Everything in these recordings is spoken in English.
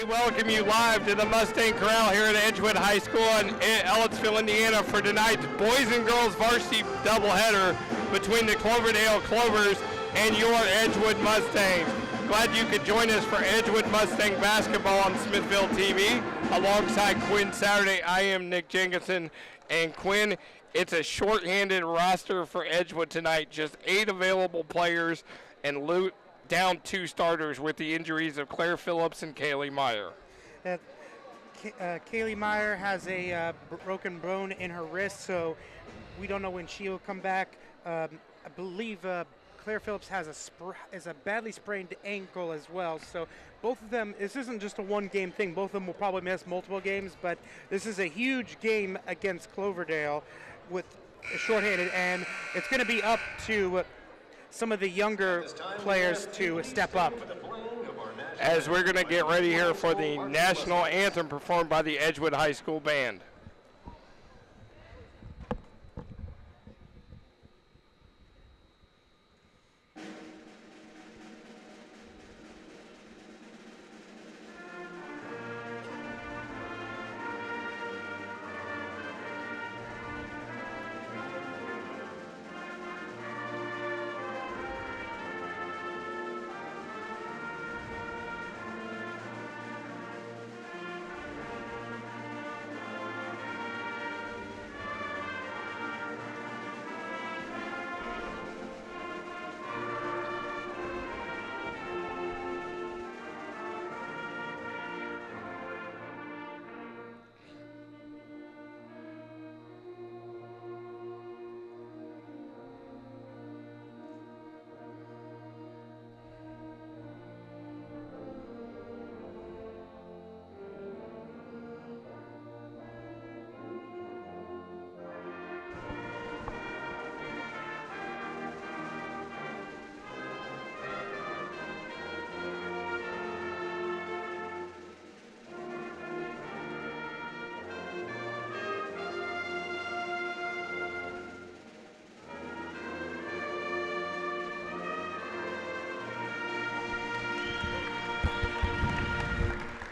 We welcome you live to the Mustang Corral here at Edgewood High School in Ellettsville, Indiana for tonight's boys and girls varsity doubleheader between the Cloverdale Clovers and your Edgewood Mustangs. Glad you could join us for Edgewood Mustang basketball on Smithville TV. Alongside Quinn Saturday, I am Nick Jenkinson. And Quinn, it's a short-handed roster for Edgewood tonight. Just 8 available players and down 2 starters with the injuries of Claire Phillips and Kaylee Meyer. Kaylee Meyer has a broken bone in her wrist, so we don't know when she will come back. I believe Claire Phillips has a badly sprained ankle as well. So both of them, this isn't just a one-game thing. Both of them will probably miss multiple games, but this is a huge game against Cloverdale with shorthanded, and it's going to be up to some of the younger players to step up. As we're going to get ready here for the national anthem performed by the Edgewood High School Band.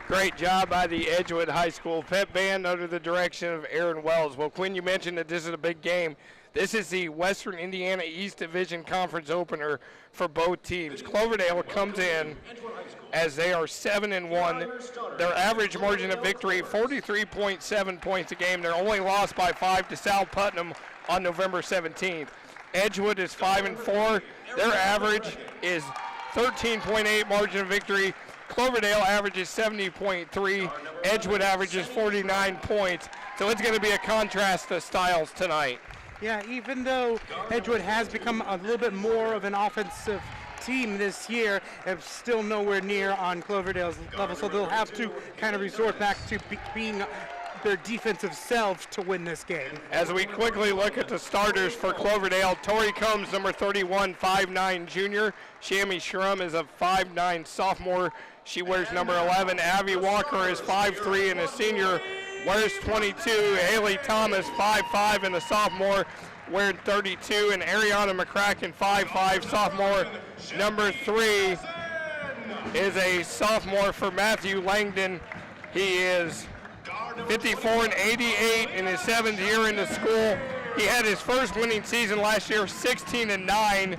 Great job by the Edgewood High School pep band under the direction of Aaron Wells. Well, Quinn, you mentioned that this is a big game. This is the Western Indiana East Division Conference opener for both teams. Cloverdale comes in as they are 7-1. Their average margin of victory, 43.7 points a game. They're only lost by 5 to South Putnam on November 17th. Edgewood is 5-4. Their average is 13.8 margin of victory. Cloverdale averages 70.3. Edgewood averages 49 points. So it's going to be a contrast to styles tonight. Yeah, even though Edgewood has become a little bit more of an offensive team this year, it's still nowhere near on Cloverdale's level. So they'll have to kind of resort back to being their defensive selves to win this game. As we quickly look at the starters for Cloverdale, Tori Combs, number 31, 5'9" junior. Shammy Shrum is a 5'9" sophomore. She wears number 11. Abby Walker is 5'3" and a senior, wears 22. Haley Thomas, 5'5" and a sophomore, wearing 32. And Ariana McCracken, 5'5", sophomore. Number 3 is a sophomore for Matthew Langdon. He is 54 and 88 in his 7th year in the school. He had his first winning season last year, 16-9.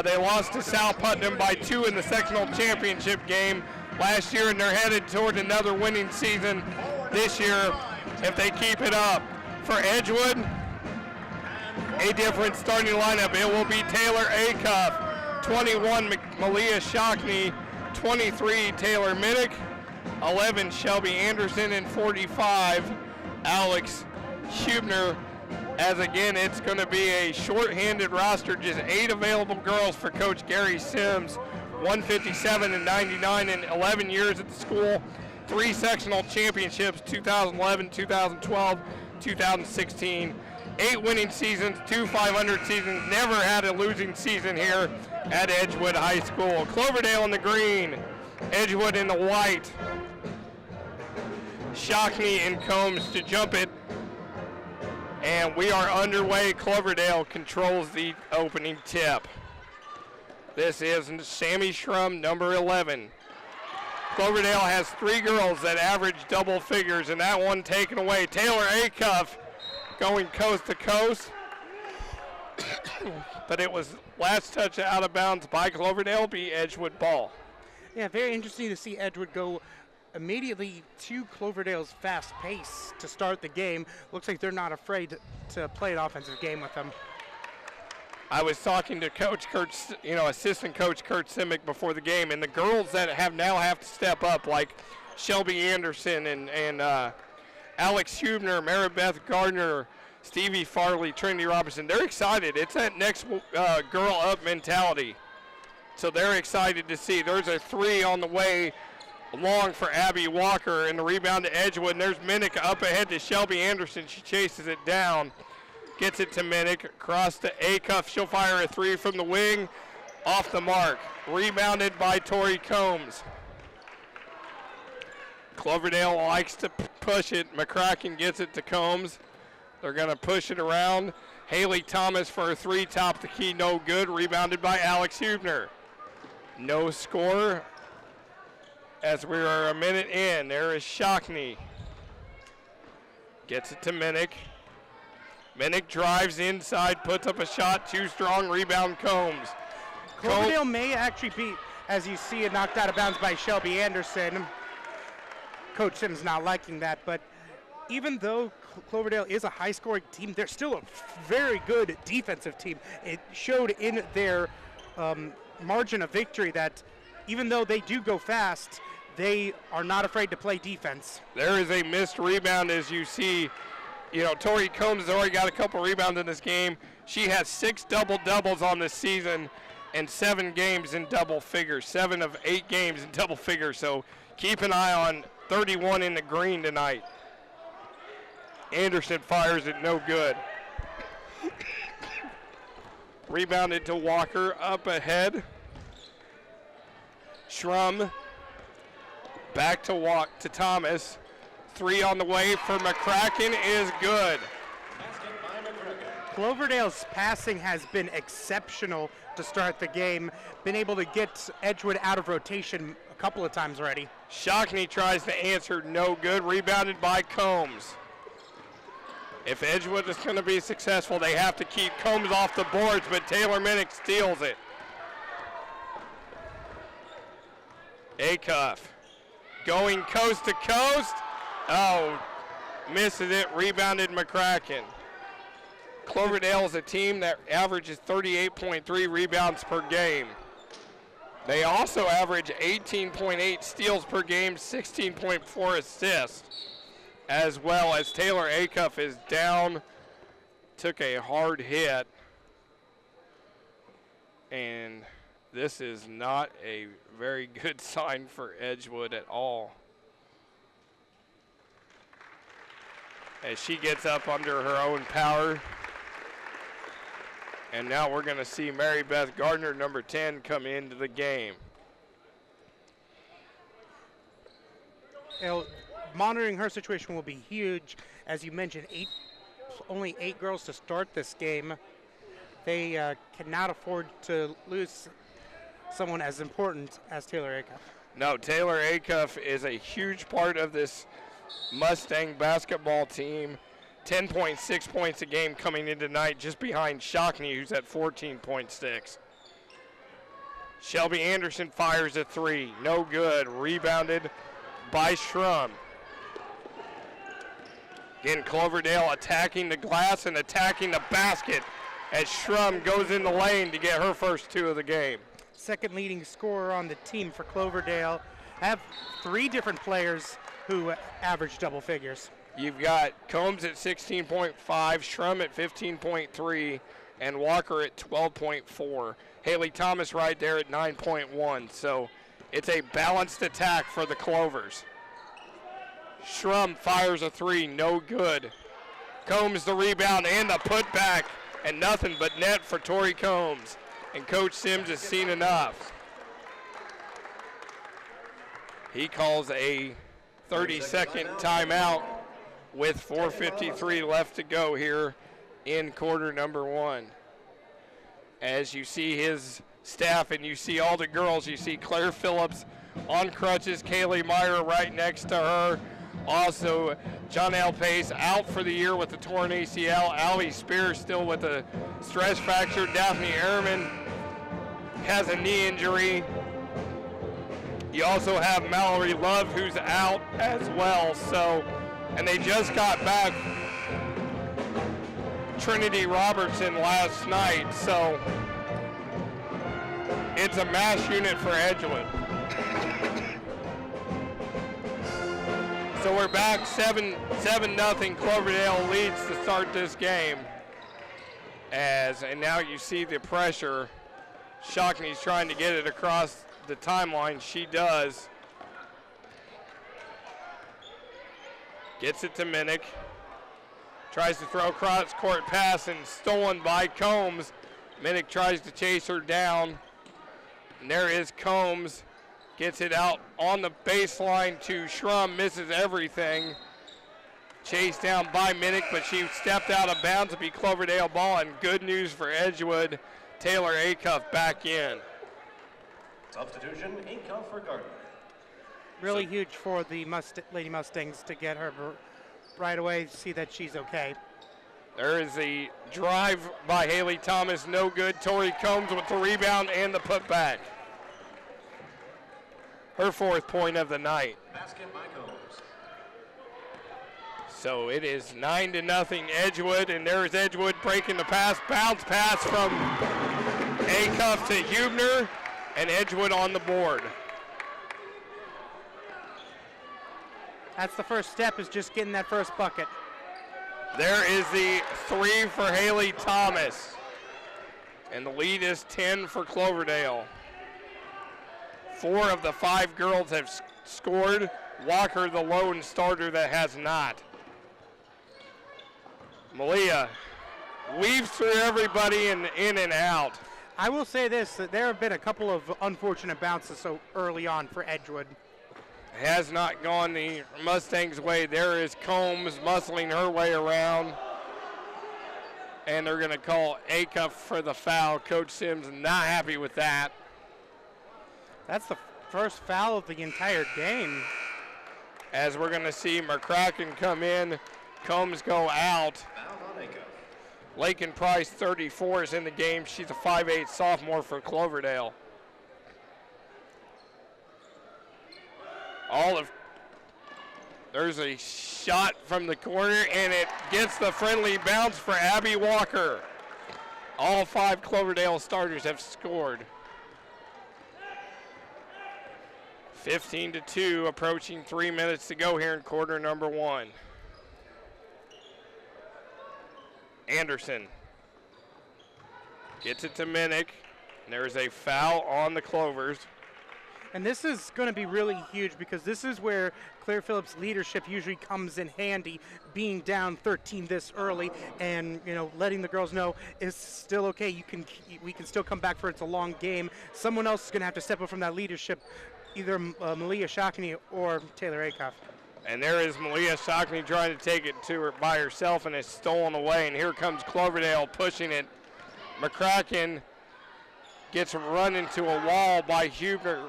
They lost to South Putnam by 2 in the sectional championship game last year, and they're headed toward another winning season this year if they keep it up. For Edgewood, a different starting lineup. It will be Taylor Acuff, 21 Malia Shockney, 23 Taylor Minnick, 11 Shelby Anderson, and 45 Alex Hubner. As again, it's going to be a short-handed roster, just 8 available girls for Coach Gary Sims, 157 and 99 in 11 years at the school, 3 sectional championships, 2011, 2012, 2016, 8 winning seasons, 2 500 seasons, never had a losing season here at Edgewood High School. Cloverdale in the green, Edgewood in the white. Shockney and Combs to jump it. And we are underway. Cloverdale controls the opening tip. This is Sammy Shrum, number 11. Cloverdale has 3 girls that average double figures, and that one taken away. Taylor Acuff going coast to coast. But it was last touch out of bounds by Cloverdale, be Edgewood ball. Yeah, very interesting to see Edgewood go immediately to Cloverdale's fast pace to start the game. Looks like they're not afraid to play an offensive game with them. I was talking to assistant coach Kurt Simic before the game, and the girls that now have to step up, like Shelby Anderson and Alex Hubner, Maribeth Gardner, Stevie Farley, Trinity Robinson, they're excited. It's that next girl up mentality. So they're excited to see. There's a 3 on the way long for Abby Walker, and the rebound to Edgewood. And there's Minnick up ahead to Shelby Anderson. She chases it down. Gets it to Minnick, across to Acuff. She'll fire a 3 from the wing, off the mark. Rebounded by Tori Combs. Cloverdale likes to push it. McCracken gets it to Combs. They're going to push it around. Haley Thomas for a 3, top the key, no good. Rebounded by Alex Hubner. No score as we are a minute in. There is Shockney. Gets it to Minnick. Minnick drives inside, puts up a shot, too strong, rebound Combs. Cloverdale may actually be, as you see it, knocked out of bounds by Shelby Anderson. Coach Sims not liking that, but even though Cloverdale is a high-scoring team, they're still a very good defensive team. It showed in their margin of victory that even though they do go fast, they are not afraid to play defense. There is a missed rebound, as you see. Tori Combs has already got a couple rebounds in this game. She has 6 double-doubles on this season and 7 games in double figures, 7 of 8 games in double figures. So keep an eye on 31 in the green tonight. Anderson fires it, no good. Rebounded to Walker, up ahead. Schrum back to Thomas. 3 on the way for McCracken is good. Cloverdale's passing has been exceptional to start the game. Been able to get Edgewood out of rotation a couple of times already. Shockney tries to answer, no good. Rebounded by Combs. If Edgewood is going to be successful, they have to keep Combs off the boards, but Taylor Minnick steals it. Acuff going coast to coast. Oh, misses it, rebounded McCracken. Cloverdale is a team that averages 38.3 rebounds per game. They also average 18.8 steals per game, 16.4 assists, as well as Taylor Acuff is down, took a hard hit, and this is not a very good sign for Edgewood at all. As she gets up under her own power. And now we're going to see Mary Beth Gardner, number 10, come into the game. Monitoring her situation will be huge. As you mentioned, only 8 girls to start this game. They cannot afford to lose someone as important as Taylor Acuff. No, Taylor Acuff is a huge part of this Mustang basketball team. 10.6 points a game coming in tonight, just behind Shockney, who's at 14.6. Shelby Anderson fires a 3, no good. Rebounded by Schrum. Again, Cloverdale attacking the glass and attacking the basket as Schrum goes in the lane to get her first 2 of the game. Second leading scorer on the team for Cloverdale. Have 3 different players who average double figures. You've got Combs at 16.5, Schrum at 15.3, and Walker at 12.4. Haley Thomas right there at 9.1. So it's a balanced attack for the Clovers. Schrum fires a 3, no good. Combs the rebound and the putback, and nothing but net for Tori Combs. And Coach Sims has seen enough. He calls a 30-second timeout with 4:53 left to go here in quarter number 1. As you see his staff and you see all the girls, you see Claire Phillips on crutches. Kaylee Meyer right next to her. Also, John L. Pace out for the year with a torn ACL. Allie Spears still with a stress fracture. Daphne Ehrman has a knee injury. You also have Mallory Love, who's out as well. So, and they just got back Trinity Robertson last night. So, it's a mass unit for Edgewood. So we're back 7-0. Cloverdale leads to start this game. And now you see the pressure. Shockney's trying to get it across the timeline. She does. Gets it to Minnick. Tries to throw cross court pass and stolen by Combs. Minnick tries to chase her down. And there is Combs. Gets it out on the baseline to Schrum, misses everything. Chased down by Minnick, but she stepped out of bounds to be Cloverdale ball, and good news for Edgewood. Taylor Acuff back in. Substitution, Acuff for Gardner. Really huge for the Lady Mustangs to get her right away, see that she's okay. There is a drive by Haley Thomas, no good. Tori Combs with the rebound and the putback. Her 4th point of the night. Basket by Combs. So it is 9-0 Edgewood, and there's Edgewood breaking the pass. Bounce pass from Acuff to Hubner, and Edgewood on the board. That's the first step, is just getting that first bucket. There is the 3 for Haley Thomas, and the lead is 10 for Cloverdale. 4 of the 5 girls have scored. Walker, the lone starter that has not. Malia weaves through everybody and in and out. I will say this, that there have been a couple of unfortunate bounces so early on for Edgewood. Has not gone the Mustangs' way. There is Combs muscling her way around. And they're going to call Acuff for the foul. Coach Sims not happy with that. That's the first foul of the entire game. As we're going to see McCracken come in, Combs go out. Foul on Acuff. Lakin Price, 34, is in the game. She's a 5'8" sophomore for Cloverdale. There's a shot from the corner, and it gets the friendly bounce for Abby Walker. All 5 Cloverdale starters have scored. 15-2, approaching 3 minutes to go here in quarter number 1. Anderson gets it to Minnick, and there is a foul on the Clovers. And this is going to be really huge because this is where Claire Phillips' leadership usually comes in handy, being down 13 this early, and letting the girls know it's still okay. We can still come back for it's a long game. Someone else is going to have to step up from that leadership, either Malia Shockney or Taylor Acuff. And there is Malia Shockney trying to take it to her by herself, and it's stolen away. And here comes Cloverdale pushing it. McCracken gets run into a wall by Huber,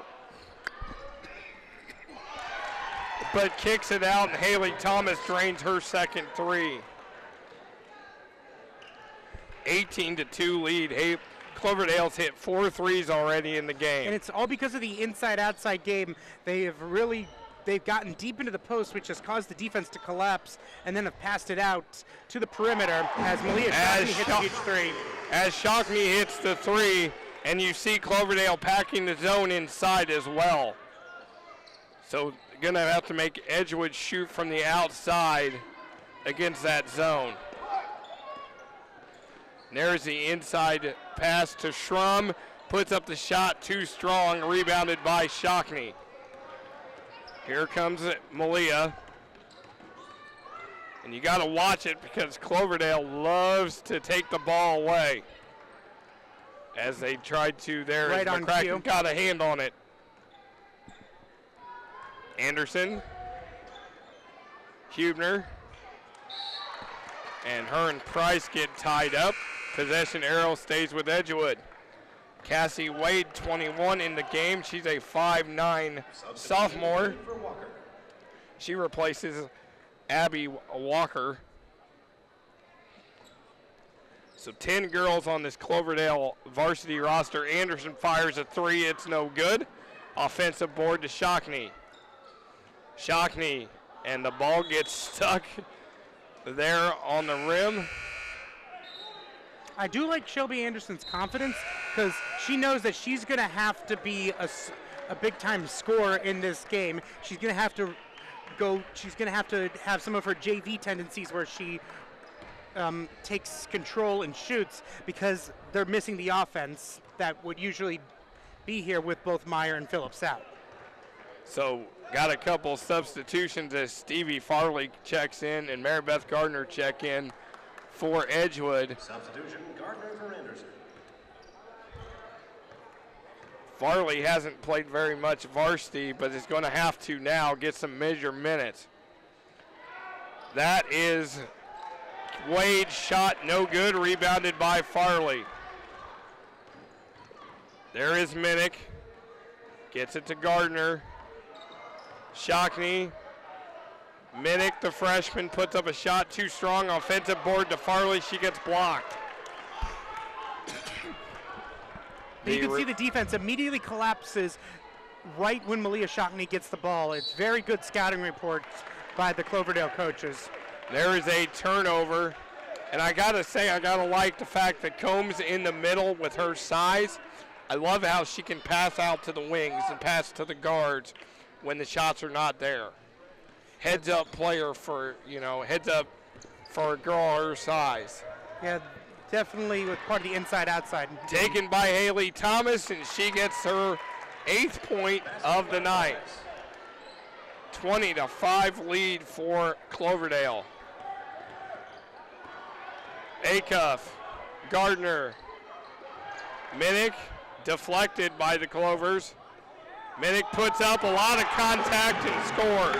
but kicks it out, and Haley Thomas drains her second 3. 18-2 lead. Cloverdale's hit 4 threes already in the game. And it's all because of the inside-outside game. They've gotten deep into the post, which has caused the defense to collapse, and then have passed it out to the perimeter as Malia Shockney hits a huge 3. As Shockney hits the 3, and you see Cloverdale packing the zone inside as well. So going to have to make Edgewood shoot from the outside against that zone. And there's the inside pass to Schrum. Puts up the shot too strong, rebounded by Shockney. Here comes Malia. And you got to watch it because Cloverdale loves to take the ball away. As they tried to there, right on McCracken cue. got a hand on it. Anderson, Hubner, and her and Price get tied up. Possession arrow stays with Edgewood. Cassie Wade, 21 in the game. She's a 5'9" sophomore. For Walker. She replaces Abby Walker. So 10 girls on this Cloverdale varsity roster. Anderson fires a three. It's no good. Offensive board to Shockney. Shockney, and the ball gets stuck there on the rim. I do like Shelby Anderson's confidence because she knows that she's going to have to be a big-time scorer in this game. She's going to have to have some of her JV tendencies where she takes control and shoots because they're missing the offense that would usually be here with both Meyer and Phillips out. So got a couple substitutions as Stevie Farley checks in and Maribeth Gardner check in for Edgewood. Substitution, Gardner for Anderson. Farley hasn't played very much varsity, but is going to have to now get some measure minutes. That is Wade's shot, no good, rebounded by Farley. There is Minnick, gets it to Gardner. Shockney, Minnick, the freshman, puts up a shot too strong. Offensive board to Farley, she gets blocked. You can see the defense immediately collapses right when Malia Shockney gets the ball. It's very good scouting reports by the Cloverdale coaches. There is a turnover, and I gotta say, I gotta like the fact that Combs in the middle with her size. I love how she can pass out to the wings and pass to the guards when the shots are not there. Heads up player for, heads up for a girl her size. Yeah, definitely with part of the inside-outside. Taken by Haley Thomas, and she gets her 8th point of the night. 20-5 lead for Cloverdale. Acuff, Gardner, Minnick, deflected by the Clovers. Minnick puts up a lot of contact and scores.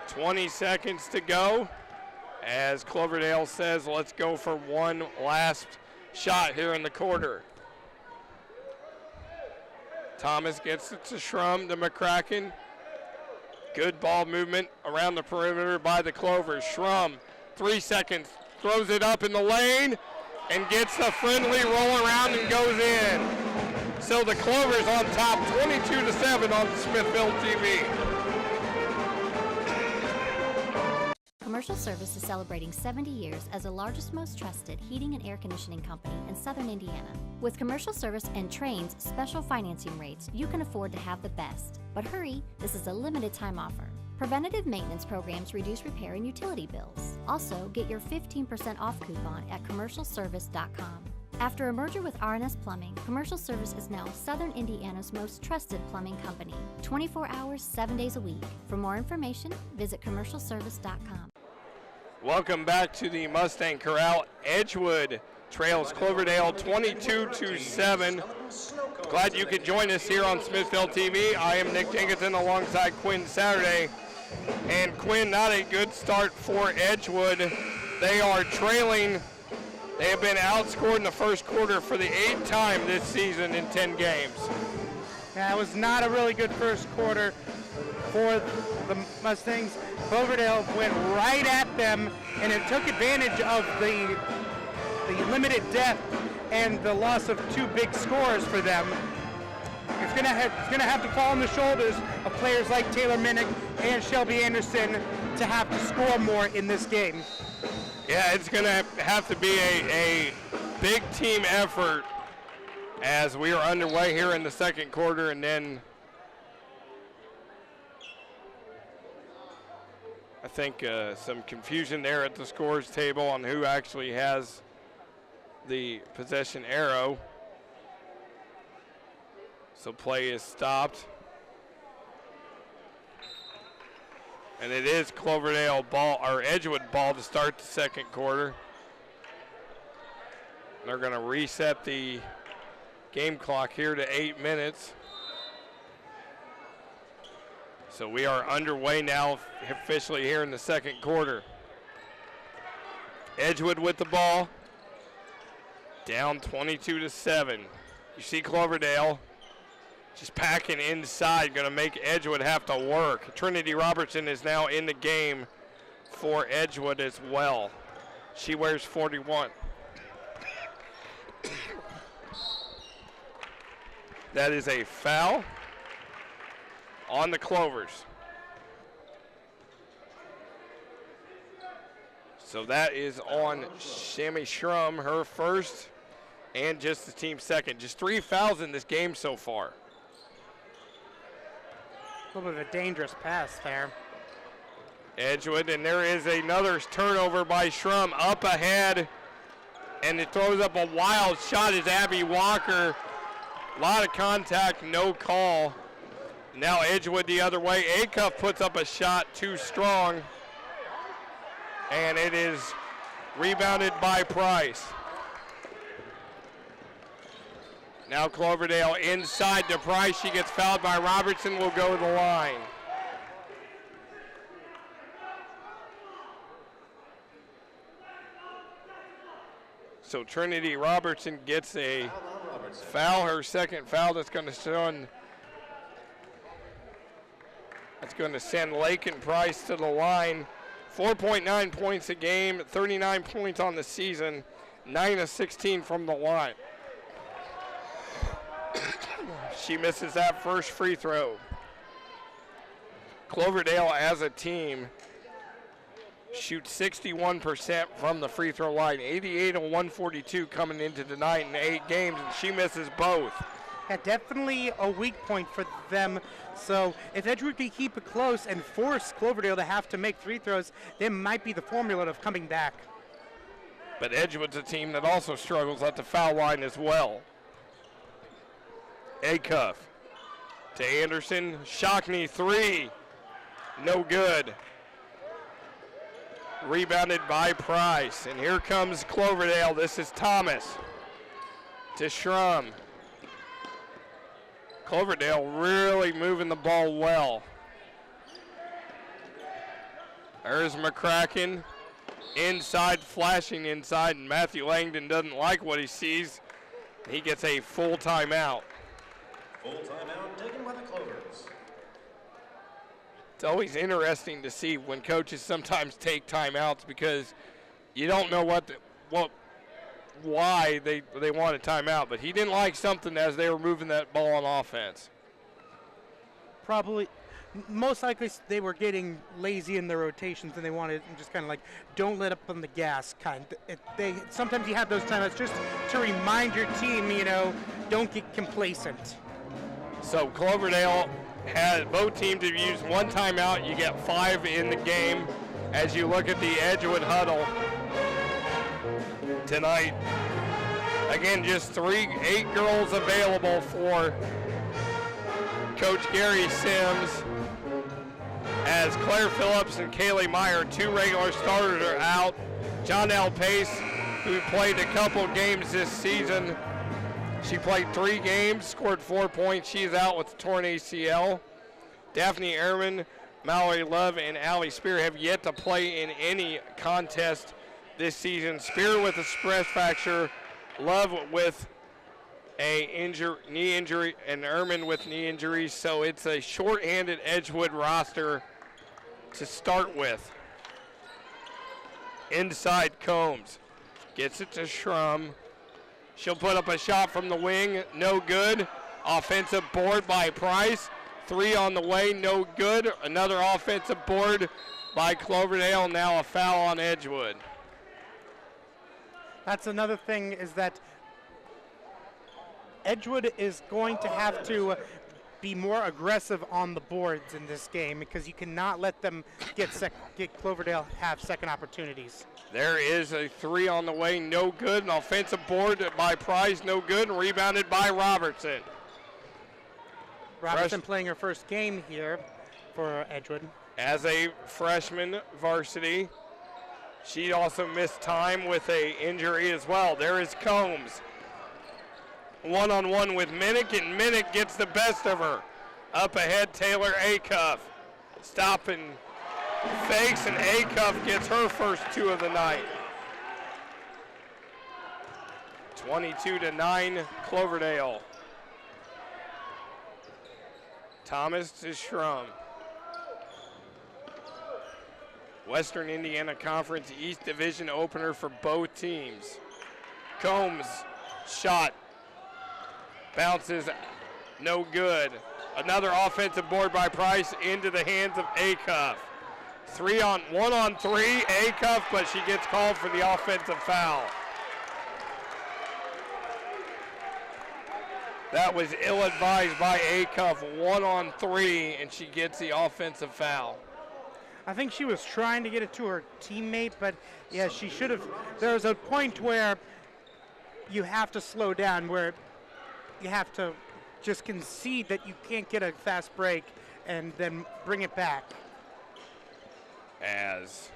20 seconds to go as Cloverdale says, let's go for one last shot here in the quarter. Thomas gets it to Schrum, to McCracken. Good ball movement around the perimeter by the Clovers. Schrum, 3 seconds, throws it up in the lane and gets a friendly roll around and goes in. So the Clovers on top, 22-7 on Smithville TV. Commercial Service is celebrating 70 years as the largest, most trusted heating and air conditioning company in southern Indiana. With Commercial Service and Train's special financing rates, you can afford to have the best. But hurry, this is a limited time offer. Preventative maintenance programs reduce repair and utility bills. Also, get your 15% off coupon at commercialservice.com. After a merger with R&S Plumbing, Commercial Service is now Southern Indiana's most trusted plumbing company. 24 hours, 7 days a week. For more information, visit commercialservice.com. Welcome back to the Mustang Corral. Edgewood trails Cloverdale 22-7. Glad you could join us here on Smithville TV. I am Nick Jenkinson alongside Quinn Saturday. And Quinn, not a good start for Edgewood. They are trailing. They have been outscored in the first quarter for the 8th time this season in 10 games. Yeah, it was not a really good first quarter for the Mustangs. Cloverdale went right at them, and it took advantage of the limited depth and the loss of 2 big scores for them. It's gonna have to fall on the shoulders of players like Taylor Minnick and Shelby Anderson to have to score more in this game. Yeah, it's going to have to be a big team effort as we are underway here in the second quarter, and then I think some confusion there at the scores table on who actually has the possession arrow. So play is stopped. And it is Cloverdale ball, or Edgewood ball to start the second quarter. They're going to reset the game clock here to 8 minutes. So we are underway now officially here in the second quarter. Edgewood with the ball. Down 22-7. You see Cloverdale just packing inside, going to make Edgewood have to work. Trinity Robertson is now in the game for Edgewood as well. She wears 41. That is a foul on the Clovers. So that is on Shammy Shrum, her first, and just the team's second. Just 3 fouls in this game so far. A little bit of a dangerous pass there. Edgewood, and there is another turnover by Shrum up ahead, and it throws up a wild shot as Abby Walker. A lot of contact, no call. Now Edgewood the other way. Acuff puts up a shot too strong, and it is rebounded by Price. Now Cloverdale inside to Price. She gets fouled by Robertson, will go to the line. So Trinity Robertson gets a foul, her second foul. That's going to send Lakin Price to the line. 4.9 points a game, 39 points on the season, 9 of 16 from the line. She misses that first free throw. Cloverdale as a team shoots 61% from the free throw line, 88 and 142 coming into tonight in 8 games, and she misses both. Yeah, definitely a weak point for them. So if Edgewood can keep it close and force Cloverdale to have to make free throws, there might be the formula of coming back. But Edgewood's a team that also struggles at the foul line as well. Acuff to Anderson. Shockney 3. No good. Rebounded by Price. And here comes Cloverdale. This is Thomas to Shrum. Cloverdale really moving the ball well. There's McCracken inside, flashing inside, and Matthew Langdon doesn't like what he sees. He gets a full timeout. Full timeout taken by the Clovers. It's always interesting to see when coaches sometimes take timeouts because you don't know why they want a timeout, but he didn't like something as they were moving that ball on offense. Probably, most likely they were getting lazy in their rotations and they wanted just kind of like, don't let up on the gas kind. Sometimes you have those timeouts just to remind your team, don't get complacent. So Cloverdale had both teams have used one timeout. You get 5 in the game as you look at the Edgewood huddle tonight. Again, just 8 girls available for Coach Gary Sims, as Claire Phillips and Kaylee Meyer, 2 regular starters, are out. Jonelle Pace, who played a couple games this season, she played 3 games, scored 4 points. She's out with a torn ACL. Daphne Ehrman, Mallory Love, and Allie Spear have yet to play in any contest this season. Spear with a stress fracture, Love with a knee injury, and Ehrman with knee injuries. So it's a short-handed Edgewood roster to start with. Inside Combs gets it to Shrum. She'll put up a shot from the wing, no good. Offensive board by Price. 3 on the way, no good. Another offensive board by Cloverdale, now a foul on Edgewood. That's another thing, is that Edgewood is going to have to be more aggressive on the boards in this game because you cannot let them get Cloverdale have second opportunities. There is a 3 on the way, no good. An offensive board by Price, no good. And rebounded by Robertson. Robertson playing her first game here for Edgewood. As a freshman varsity, she also missed time with a injury as well. There is Combs. One-on-one with Minnick, and Minnick gets the best of her. Up ahead, Taylor Acuff. Stopping fakes, and Acuff gets her first 2 of the night. 22-9 Cloverdale. Thomas to Schrum. Western Indiana Conference East Division opener for both teams. Combs, shot, bounces, no good. Another offensive board by Price into the hands of Acuff. 1-on-3, Acuff, but she gets called for the offensive foul. That was ill-advised by Acuff, 1-on-3, and she gets the offensive foul. I think she was trying to get it to her teammate, but yeah, she should have. There was a point where you have to slow down, where you have to just concede that you can't get a fast break and then bring it back. As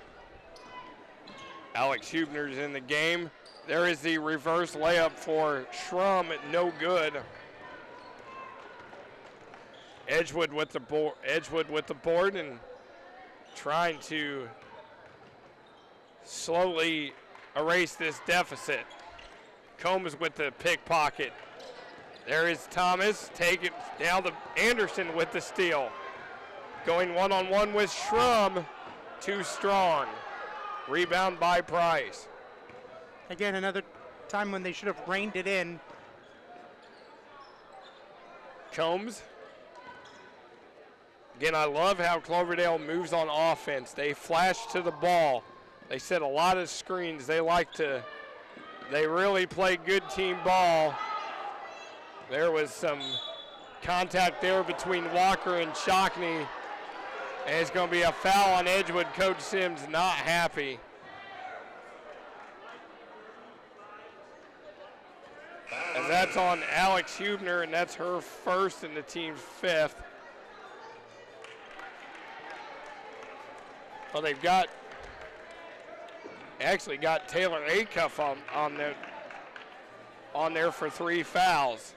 Alex Hubner's in the game, there is the reverse layup for Schrum, no good. Edgewood with the board and trying to slowly erase this deficit. Combs with the pickpocket. There is Thomas, take it down to Anderson with the steal. Going one-on-one with Schrum, too strong. Rebound by Price. Again, another time when they should have reined it in. Combs. Again, I love how Cloverdale moves on offense. They flash to the ball. They set a lot of screens. They really play good team ball. There was some contact there between Walker and Shockney. And it's going to be a foul on Edgewood. Coach Sims not happy. And that's on Alex Hubner, and that's her first and the team's fifth. Well, they've actually got Taylor Acuff on there for 3 fouls.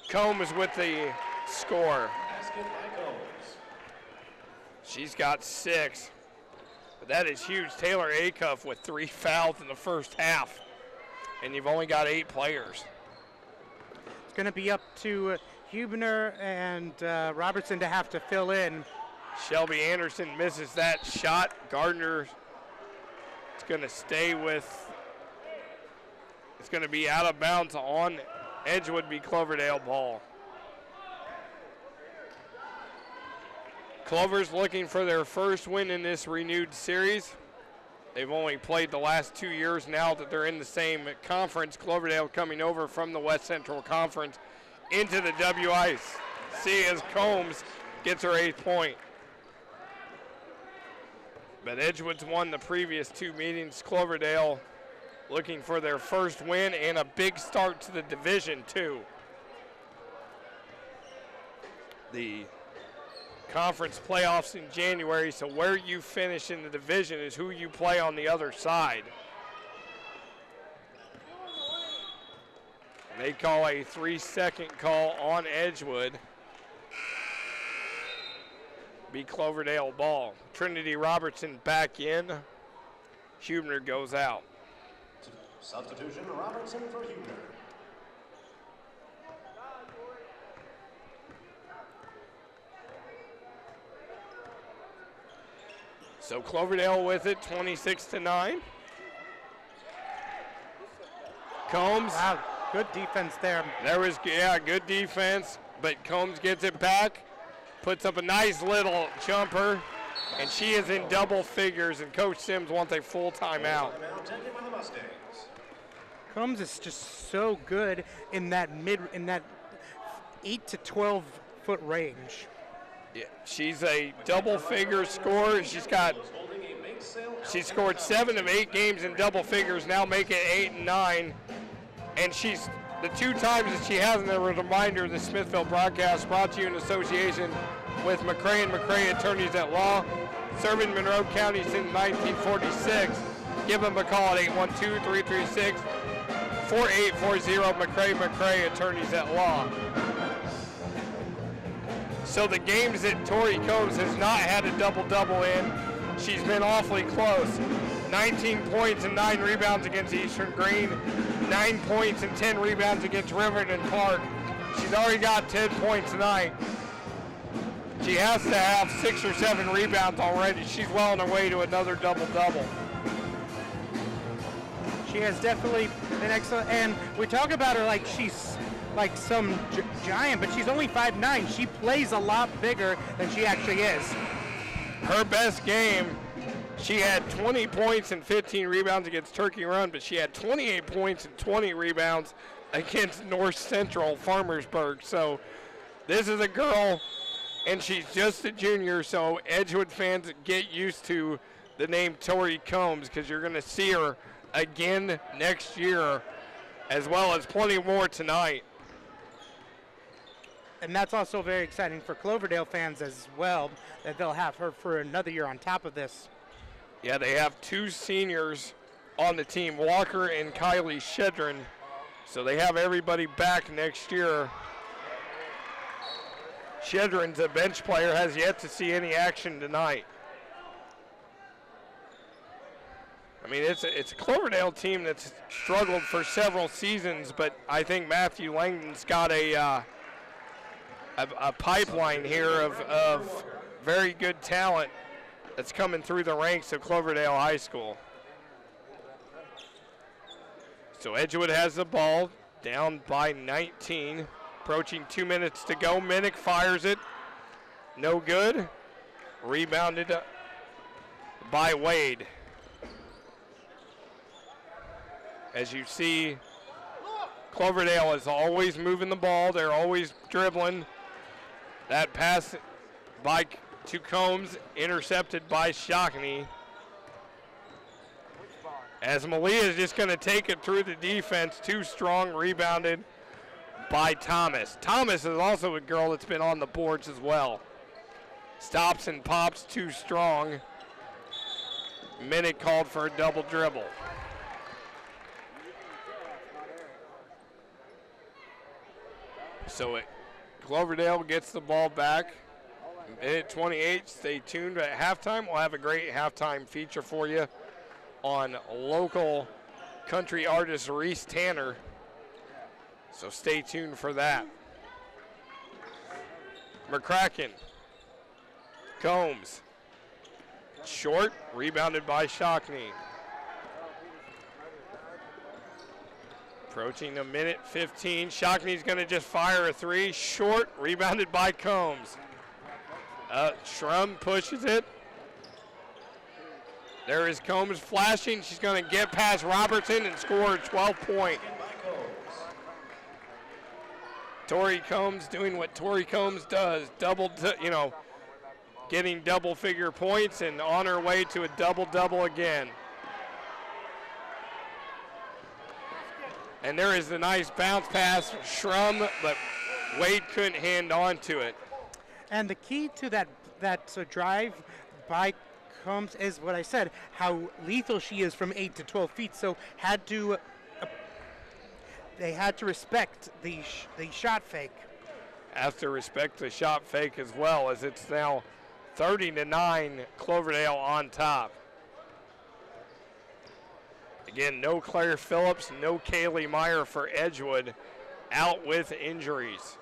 Combs with the score. Basket by Combs. She's got 6. But that is huge. Taylor Acuff with 3 fouls in the first half. And you've only got 8 players. It's going to be up to Hubner and Robertson to have to fill in. Shelby Anderson misses that shot. Gardner is going to stay with, it's going to be out of bounds on Edgewood, be Cloverdale ball. Clovers looking for their first win in this renewed series. They've only played the last 2 years now that they're in the same conference. Cloverdale coming over from the West Central Conference into the WIC as Combs gets her 8th point. But Edgewood's won the previous 2 meetings. Cloverdale looking for their first win and a big start to the division too. The conference playoffs in January, so where you finish in the division is who you play on the other side. They call a 3-second call on Edgewood. Be Cloverdale ball. Trinity Robertson back in. Hubner goes out. Substitution, Robertson for Hubner. So Cloverdale with it, 26-9. Combs. Wow, good defense there. There was, good defense, but Combs gets it back, puts up a nice little jumper, and she is in double figures, and Coach Sims wants a full timeout. Timeout taken by the Mustangs. Combs is just so good in that 8 to 12 foot range. Yeah, she's a double figure scorer. She scored 7 of 8 games in double figures, now make it 8 and 9. And she's the 2 times that she hasn't, a reminder of the Smithville broadcast brought to you in association with McCray and McCray Attorneys at Law, serving Monroe County since 1946. Give them a call at 812-336-4840, McCray Attorneys at Law. So the games that Tori Combs has not had a double-double in, she's been awfully close. 19 points and 9 rebounds against Eastern Green, 9 points and 10 rebounds against Riverton Park. She's already got 10 points tonight. She has to have 6 or 7 rebounds already. She's well on her way to another double-double. She has definitely been excellent, and we talk about her like she's like some giant, but she's only 5'9". She plays a lot bigger than she actually is. Her best game, she had 20 points and 15 rebounds against Turkey Run, but she had 28 points and 20 rebounds against North Central Farmersburg. So this is a girl, and she's just a junior, so Edgewood fans get used to the name Tori Combs, because you're going to see her again next year, as well as plenty more tonight. And that's also very exciting for Cloverdale fans as well, that they'll have her for another year on top of this. Yeah, they have 2 seniors on the team, Walker and Kylie Shedron, so they have everybody back next year. Shedron's a bench player, has yet to see any action tonight. I mean, it's a Cloverdale team that's struggled for several seasons, but I think Matthew Langdon's got a pipeline here of very good talent that's coming through the ranks of Cloverdale High School. So Edgewood has the ball, down by 19, approaching 2 minutes to go. Minnick fires it, no good. Rebounded by Wade. As you see, Cloverdale is always moving the ball. They're always dribbling. That pass to Combs, intercepted by Shockney. As Malia is just going to take it through the defense, too strong, rebounded by Thomas. Thomas is also a girl that's been on the boards as well. Stops and pops, too strong. Minnick called for a double dribble. So Cloverdale gets the ball back. Minute 28, stay tuned. At halftime, we'll have a great halftime feature for you on local country artist Reese Tanner. So stay tuned for that. McCracken. Combs. Short, rebounded by Shockney. Approaching a minute 15. Shockney's going to just fire a 3. Short, rebounded by Combs. Schrum pushes it. There is Combs flashing. She's going to get past Robertson and score a 12-point. Tori Combs doing what Tori Combs does, getting double-figure points and on her way to a double-double again. And there is the nice bounce pass, Schrum, but Wade couldn't hand on to it. And the key to that drive by Combs is what I said, how lethal she is from 8 to 12 feet. So they had to respect the shot fake. Have to respect the shot fake as well, as it's now 30-9, Cloverdale on top. Again, no Claire Phillips, no Kaylee Meyer for Edgewood, out with injuries.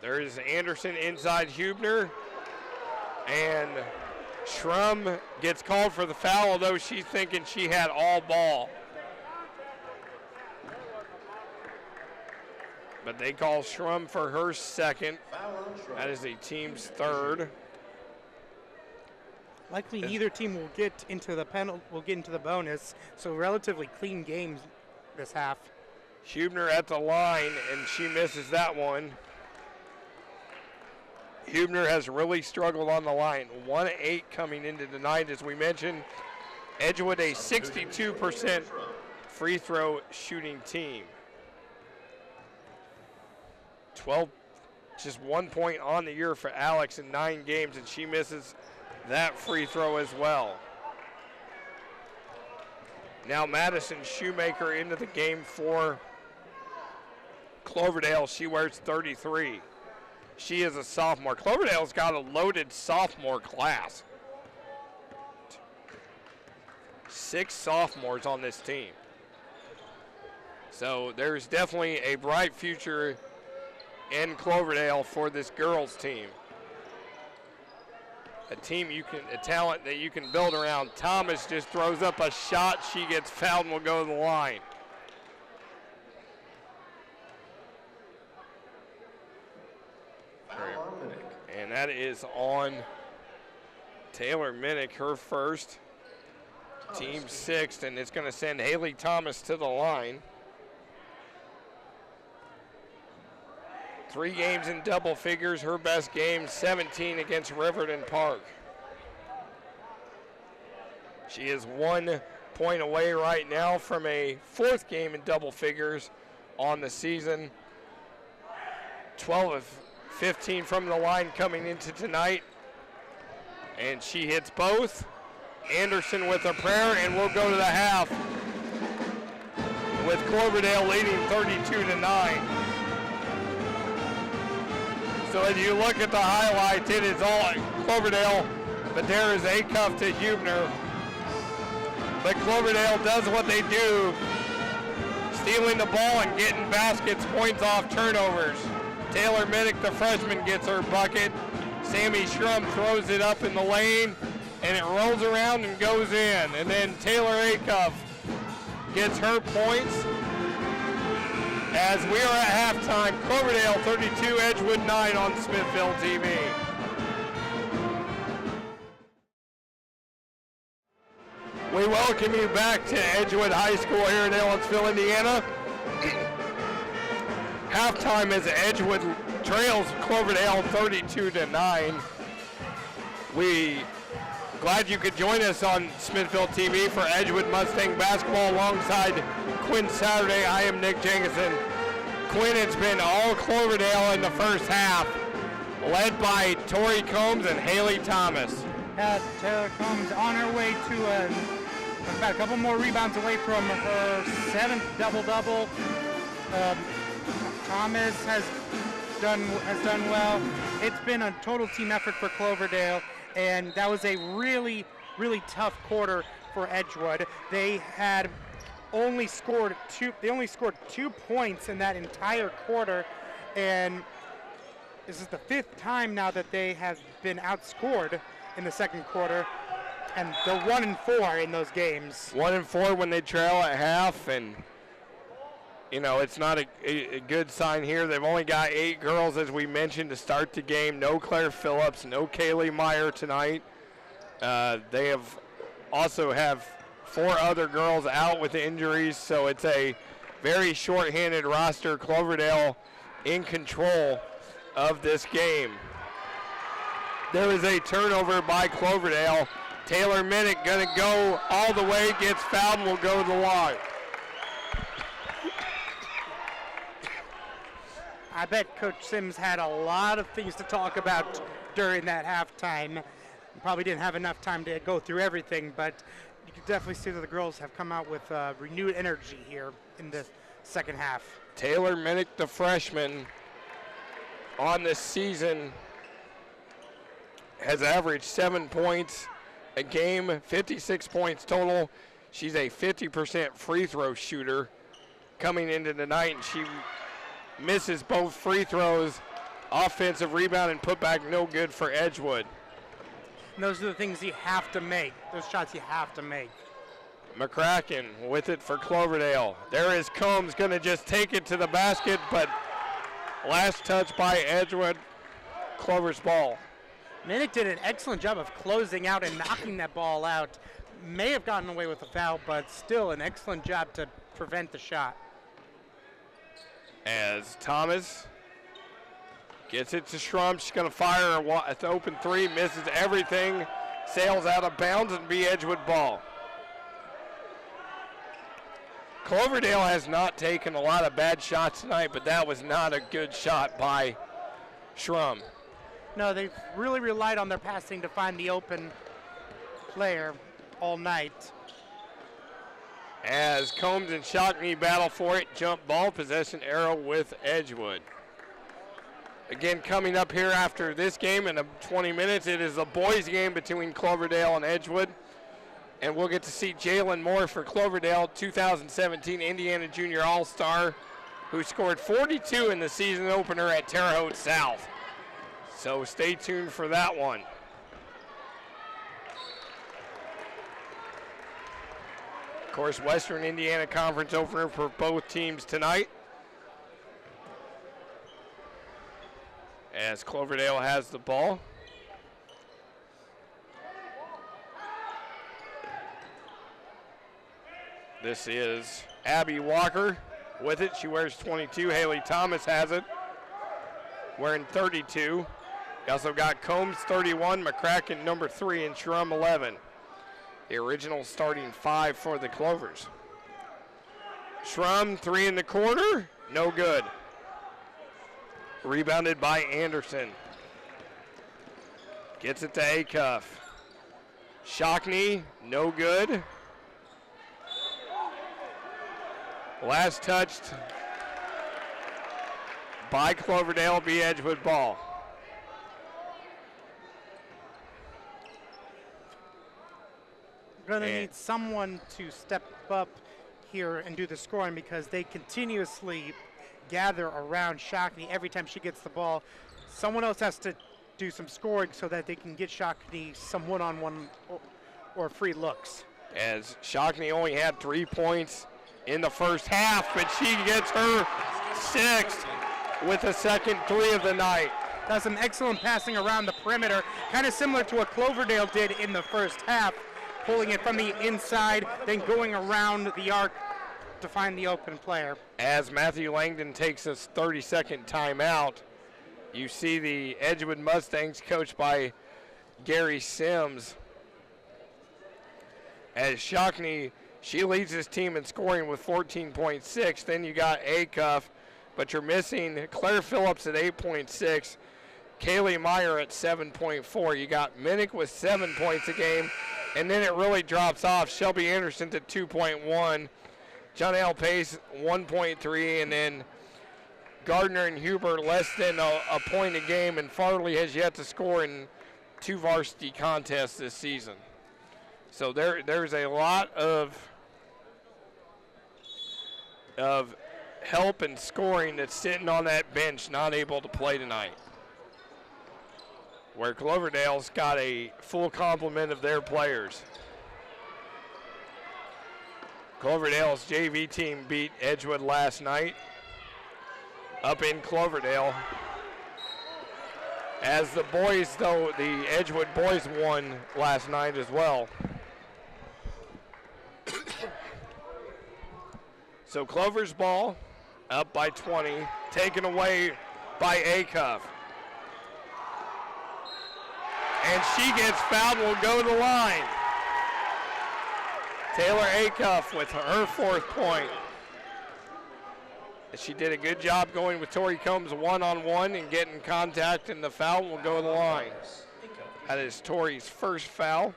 There is Anderson inside Hubner, and Schrum gets called for the foul, although she's thinking she had all ball. But they call Schrum for her second. That is the team's third. Likely neither team will get into the bonus, so relatively clean games this half. Hubner at the line, and she misses that one. Hubner has really struggled on the line. 1-8 coming into the night, as we mentioned. Edgewood a 62% free throw shooting team. 12, just 1 point on the year for Alex in 9 games, and she misses that free throw as well. Now Madison Shoemaker into the game for Cloverdale. She wears 33. She is a sophomore. Cloverdale's got a loaded sophomore class. 6 sophomores on this team. So there's definitely a bright future in Cloverdale for this girls team. A talent that you can build around. Thomas just throws up a shot. She gets fouled and will go to the line. And that is on Taylor Minnick, her first, team 6th, and it's going to send Haley Thomas to the line. 3 games in double figures, her best game 17 against Riverton Park. She is 1 point away right now from a 4th game in double figures on the season. 12 of 15 from the line coming into tonight. And she hits both. Anderson with a prayer, and we'll go to the half with Cloverdale leading 32-9. So as you look at the highlights, it is all Cloverdale, but there is a cuff to Huebner. But Cloverdale does what they do, stealing the ball and getting baskets, points off turnovers. Taylor Minnick, the freshman, gets her bucket. Sammy Schrum throws it up in the lane, and it rolls around and goes in. And then Taylor Acuff gets her points. As we are at halftime, Cloverdale 32, Edgewood 9 on Smithville TV. We welcome you back to Edgewood High School here in Ellisville, Indiana. Halftime as Edgewood trails Cloverdale 32-9. We glad you could join us on Smithville TV for Edgewood Mustang basketball alongside Quinn Saturday. I am Nick Jenkinson. Quinn, it's been all Cloverdale in the first half, led by Tori Combs and Haley Thomas. Taylor Combs on her way to about a couple more rebounds away from her 7th double-double. Thomas has done well. It's been a total team effort for Cloverdale, and that was a really, really tough quarter for Edgewood. They had only scored 2 points in that entire quarter, and this is the 5th time now that they have been outscored in the second quarter, and they're 1-4 in those games. 1-4 when they trail at half, and you know, it's not a good sign here. They've only got 8 girls, as we mentioned, to start the game. No Claire Phillips, no Kaylee Meyer tonight. They also have 4 other girls out with injuries, so it's a very short-handed roster. Cloverdale in control of this game. There is a turnover by Cloverdale. Taylor Minnick going to go all the way, gets fouled, and will go to the line. I bet Coach Sims had a lot of things to talk about during that halftime. Probably didn't have enough time to go through everything, but you can definitely see that the girls have come out with renewed energy here in the second half. Taylor Minnick, the freshman, on this season has averaged 7 points a game, 56 points total. She's a 50% free throw shooter coming into tonight, and she misses both free throws. Offensive rebound and putback no good for Edgewood. And those are the things you have to make. Those shots you have to make. McCracken with it for Cloverdale. There is Combs going to just take it to the basket, but last touch by Edgewood. Clover's ball. Minnick did an excellent job of closing out and knocking that ball out. May have gotten away with a foul, but still an excellent job to prevent the shot. As Thomas gets it to Schrum, she's going to fire an open 3, misses everything, sails out of bounds, and be Edgewood ball. Cloverdale has not taken a lot of bad shots tonight, but that was not a good shot by Schrum. No, they've really relied on their passing to find the open player all night. As Combs and Shockney battle for it, jump ball possession arrow with Edgewood. Again, coming up here after this game in 20 minutes, it is a boys game between Cloverdale and Edgewood. And we'll get to see Jalen Moore for Cloverdale, 2017 Indiana Junior All-Star, who scored 42 in the season opener at Terre Haute South. So stay tuned for that one. Of course, Western Indiana Conference opener for both teams tonight, as Cloverdale has the ball. This is Abby Walker with it. She wears 22. Haley Thomas has it, wearing 32. We also got Combs 31, McCracken number 3, and Shrum 11. The original starting 5 for the Clovers. Shrum 3 in the corner, no good. Rebounded by Anderson. Gets it to Acuff. Shockney, no good. Last touched by Cloverdale, be Edgewood ball. We're going to need someone to step up here and do the scoring because they continuously gather around Shockney every time she gets the ball. Someone else has to do some scoring so that they can get Shockney some one-on-one or free looks. As Shockney only had 3 points in the first half, but she gets her 6th with the second 3 of the night. Does some excellent passing around the perimeter, kind of similar to what Cloverdale did in the first half, pulling it from the inside, then going around the arc to find the open player. As Matthew Langdon takes his 30-second timeout, you see the Edgewood Mustangs coached by Gary Sims. As Shockney, she leads his team in scoring with 14.6. Then you got Acuff, but you're missing Claire Phillips at 8.6, Kaylee Meyer at 7.4. You got Minnick with 7 points a game, and then it really drops off. Shelby Anderson to 2.1, Janelle Pace 1.3, and then Gardner and Huber less than a point a game, and Farley has yet to score in 2 varsity contests this season. So there's a lot of help and scoring that's sitting on that bench, not able to play tonight. Where Cloverdale's got a full complement of their players. Cloverdale's JV team beat Edgewood last night up in Cloverdale. As the boys, though, the Edgewood boys won last night as well. So Clover's ball up by 20, taken away by Acuff. And she gets fouled, will go to the line. Taylor Acuff with her 4th point. She did a good job going with Tori Combs one-on-one and getting contact, and the foul will go to the line. That is Tori's first foul,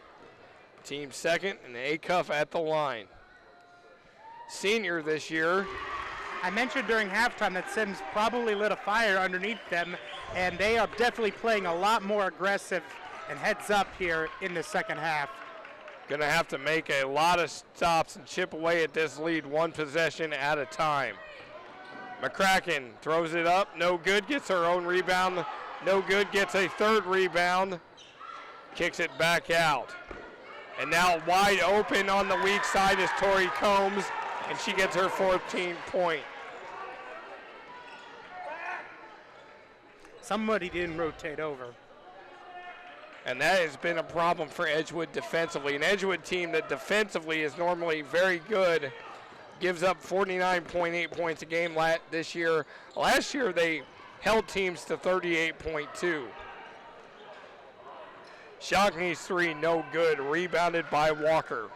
team second, and Acuff at the line. Senior this year. I mentioned during halftime that Sims probably lit a fire underneath them, and they are definitely playing a lot more aggressive and heads up here in the second half. Gonna have to make a lot of stops and chip away at this lead, 1 possession at a time. McCracken throws it up, no good, gets her own rebound, no good, gets a 3rd rebound, kicks it back out. And now wide open on the weak side is Tori Combs, and she gets her 14th point. Somebody didn't rotate over. And that has been a problem for Edgewood defensively. An Edgewood team that defensively is normally very good gives up 49.8 points a game this year. Last year they held teams to 38.2. Shockney's 3, no good, rebounded by Walker.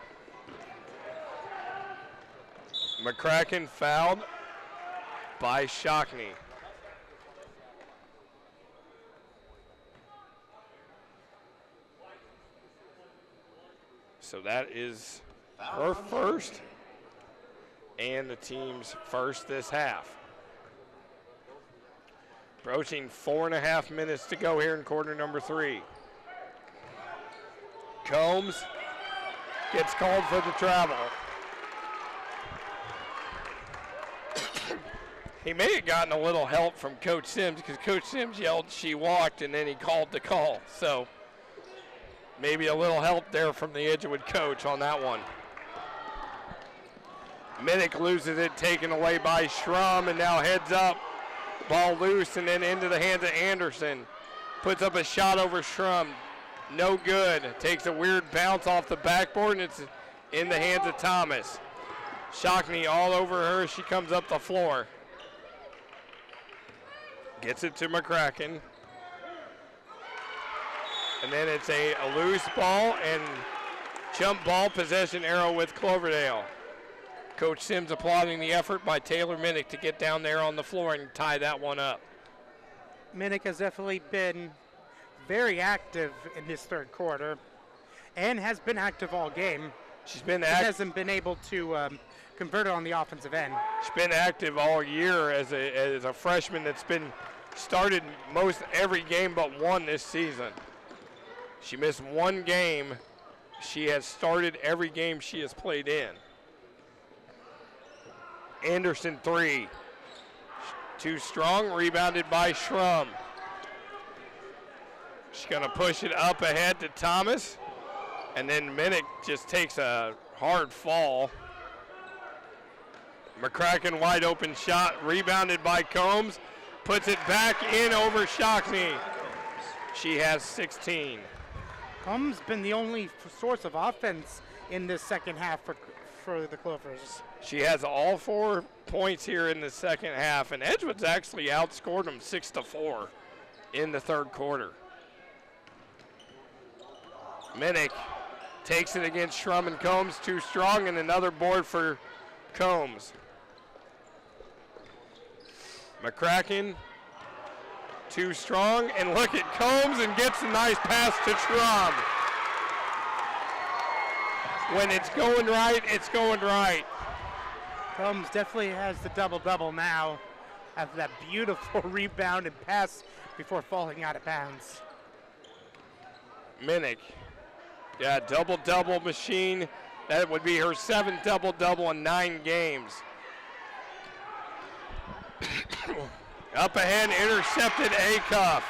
McCracken fouled by Shockney. So that is her first and the team's first this half. Approaching 4.5 minutes to go here in quarter number 3. Combs gets called for the travel. He may have gotten a little help from Coach Sims because Coach Sims yelled she walked and then he called the call. So maybe a little help there from the Edgewood coach on that one. Minnick loses it, taken away by Schrum, and now heads up. Ball loose and then into the hands of Anderson. Puts up a shot over Schrum. No good. Takes a weird bounce off the backboard, and it's in the hands of Thomas. Shockney all over her. She comes up the floor. Gets it to McCracken. And then it's a loose ball and jump ball possession arrow with Cloverdale. Coach Sims applauding the effort by Taylor Minnick to get down there on the floor and tie that one up. Minnick has definitely been very active in this third quarter and has been active all game. She's been hasn't been able to convert it on the offensive end. She's been active all year as a freshman that's been started most every game but one this season. She missed one game. She has started every game she has played in. Anderson three. Too strong, rebounded by Schrum. She's gonna push it up ahead to Thomas, and then Minnick just takes a hard fall. McCracken wide open shot, rebounded by Combs, puts it back in over Shockney. She has 16. Combs been the only source of offense in this second half for the Clovers. She has all 4 points here in the second half, and Edgewood's actually outscored them 6-4 in the third quarter. Minnick takes it against Schrum and Combs, too strong, and another board for Combs. McCracken, too strong, and look at Combs and gets a nice pass to Schrum. When it's going right, it's going right. Combs definitely has the double-double now after that beautiful rebound and pass before falling out of bounds. Minnick, yeah, double-double machine. That would be her 7th double-double in 9 games. Up ahead, intercepted Acuff.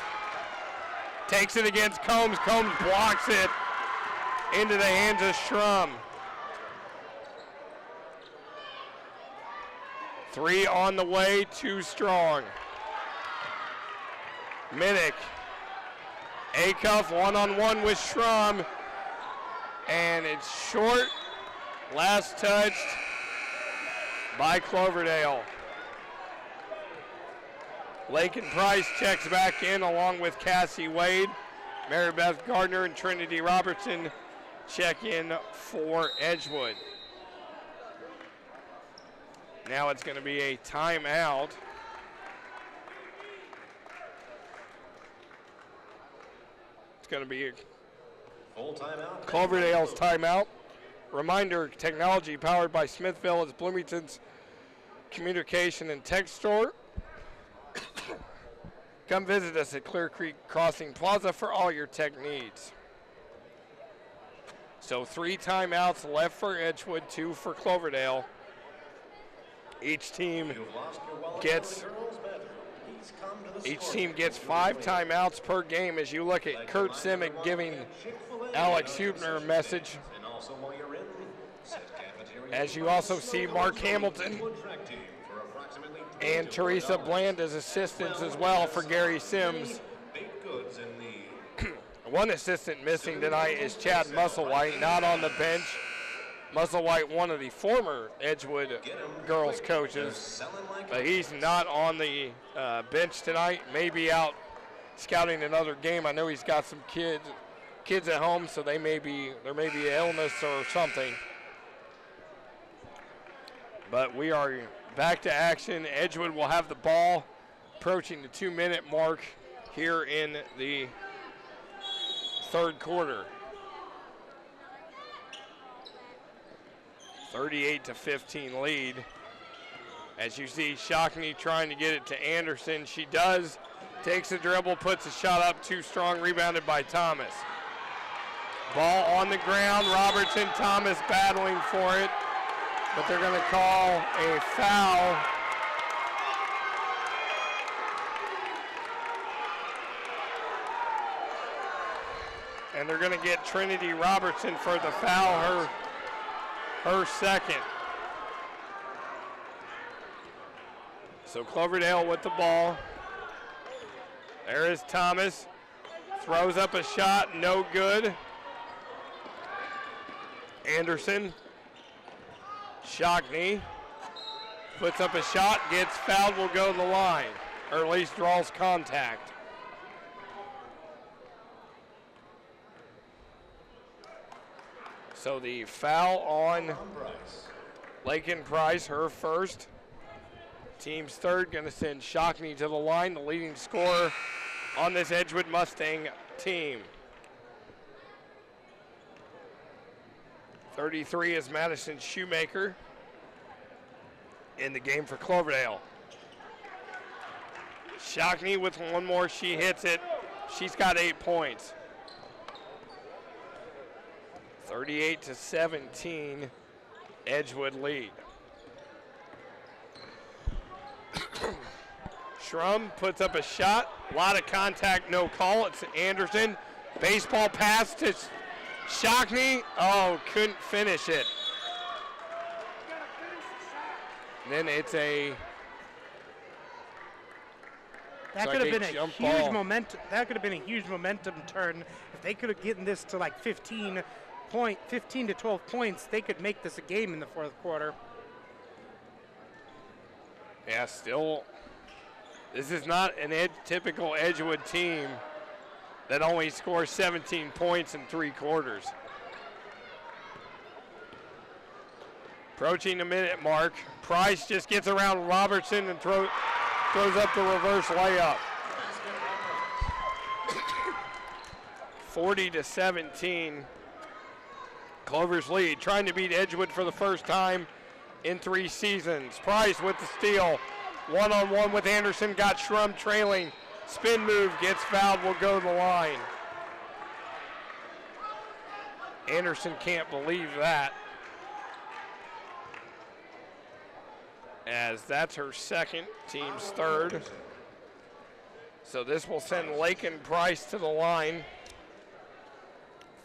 Takes it against Combs. Combs blocks it into the hands of Schrum. 3 on the way, too strong. Minnick. Acuff one-on-one with Schrum. And it's short. Last touched by Cloverdale. Lakin Price checks back in along with Cassie Wade. Mary Beth Gardner and Trinity Robertson check in for Edgewood. Now it's going to be a timeout. It's going to be Full timeout. Cloverdale's timeout. Reminder, technology powered by Smithville is Bloomington's communication and tech store. Come visit us at Clear Creek Crossing Plaza for all your tech needs. So 3 timeouts left for Edgewood, 2 for Cloverdale. Each team gets 5 timeouts per game. As you look at Kurt Simic giving Alex Hubner a message. As you also see Mark Hamilton and Teresa Bland as assistants as well for Gary Sims. One assistant missing tonight is Chad Musselwhite, not on the bench. Musselwhite, one of the former Edgewood girls coaches, but he's not on the bench tonight. Maybe out scouting another game. I know he's got some kids at home, so there may be illness or something. But we are back to action. Edgewood will have the ball approaching the 2-minute mark here in the third quarter. 38-15 lead. As you see, Shockney trying to get it to Anderson. She does. Takes a dribble, puts a shot up, too strong, rebounded by Thomas. Ball on the ground. Robertson, Thomas battling for it, but they're going to call a foul. And they're going to get Trinity Robertson for the foul, her second. So Cloverdale with the ball. There is Thomas. Throws up a shot, no good. Anderson. Shockney puts up a shot, gets fouled, will go to the line, or at least draws contact. So the foul on Lakin Price, her first. Team's third, going to send Shockney to the line, the leading scorer on this Edgewood Mustang team. 33 is Madison Shoemaker in the game for Cloverdale. Shockney with one more, she hits it. She's got 8 points. 38-17, Edgewood lead. Schrum puts up a shot, a lot of contact, no call. It's Anderson. Baseball pass to Shockney. Oh, couldn't finish it. Then it's a. That could have been a huge momentum. That could have been a huge momentum turn. If they could have gotten this to like 15 to 12 points, they could make this a game in the fourth quarter. Yeah, still. This is not an typical Edgewood team that only scores 17 points in 3 quarters. Approaching the minute mark. Price just gets around Robertson and throws up the reverse layup. 40-17. Clovers lead, trying to beat Edgewood for the first time in 3 seasons. Price with the steal. One-on-one with Anderson, got Schrum trailing. Spin move, gets fouled, will go to the line. Anderson can't believe that, as that's her second, team's third. So this will send Lakin Price to the line.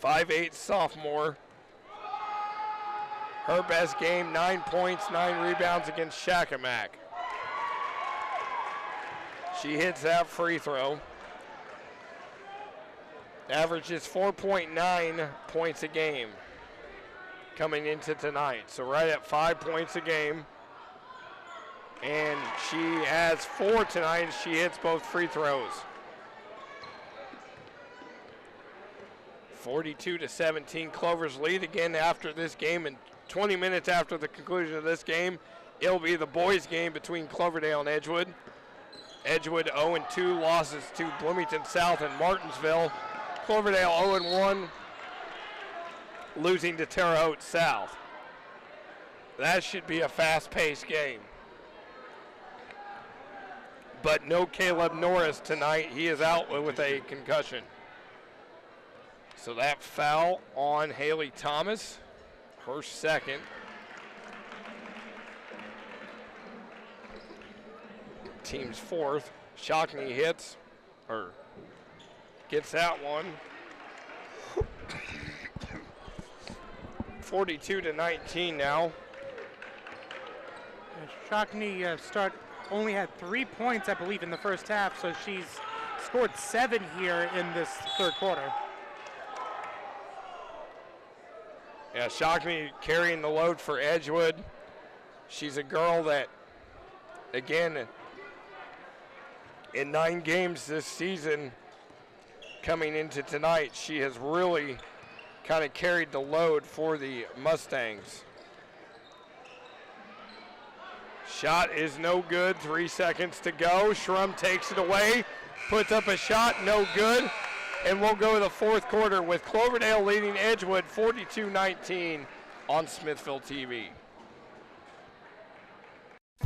5'8" sophomore. Her best game, 9 points, 9 rebounds against Shakamak. She hits that free throw. Averages 4.9 points a game coming into tonight. So right at 5 points a game. And she has 4 tonight as she hits both free throws. 42-17, Clovers lead again after this game, and 20 minutes after the conclusion of this game, it'll be the boys' game between Cloverdale and Edgewood. Edgewood 0-2, losses to Bloomington South and Martinsville. Cloverdale 0-1, losing to Terre Haute South. That should be a fast-paced game. But no Caleb Norris tonight. He is out with a concussion. So that foul on Haley Thomas, her second. Team's fourth. Shockney hits, or gets that one. 42-19 now. Shockney only had 3 points, I believe, in the first half, so she's scored 7 here in this third quarter. Yeah, Shockney carrying the load for Edgewood. She's a girl that, again, in 9 games this season, coming into tonight, she has really kind of carried the load for the Mustangs. Shot is no good, 3 seconds to go. Schrum takes it away, puts up a shot, no good. And we'll go to the fourth quarter with Cloverdale leading Edgewood 42-19 on Smithville TV.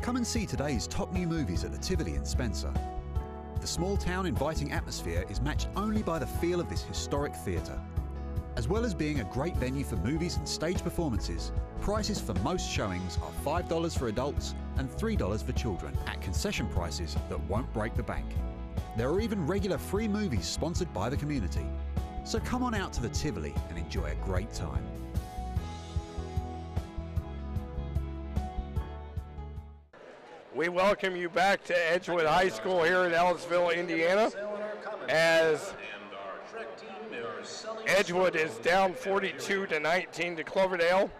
Come and see today's top new movies at the Tivoli in Spencer. The small town inviting atmosphere is matched only by the feel of this historic theatre. As well as being a great venue for movies and stage performances, prices for most showings are $5 for adults and $3 for children at concession prices that won't break the bank. There are even regular free movies sponsored by the community. So come on out to the Tivoli and enjoy a great time. We welcome you back to Edgewood High School here in Ellisville, Indiana, as Edgewood is down 42-19 to Cloverdale.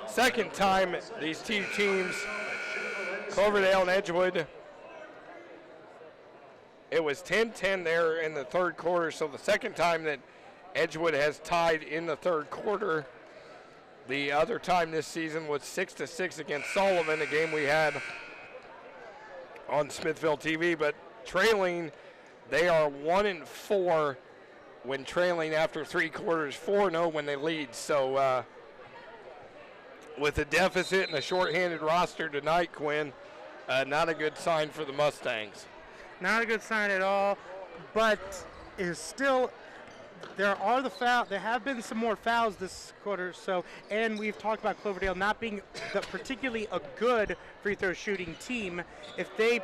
Second time these two teams, Cloverdale and Edgewood, it was 10-10 there in the third quarter, so the second time that Edgewood has tied in the third quarter. The other time this season was 6-6 against Sullivan, a game we had on Smithville TV, but trailing, they are 1-4 when trailing after three quarters, 4-0 when they lead. So with a deficit and a shorthanded roster tonight, Quinn, not a good sign for the Mustangs. Not a good sign at all, but it is still, there have been some more fouls this quarter, so, and we've talked about Cloverdale not being particularly a good free throw shooting team. If they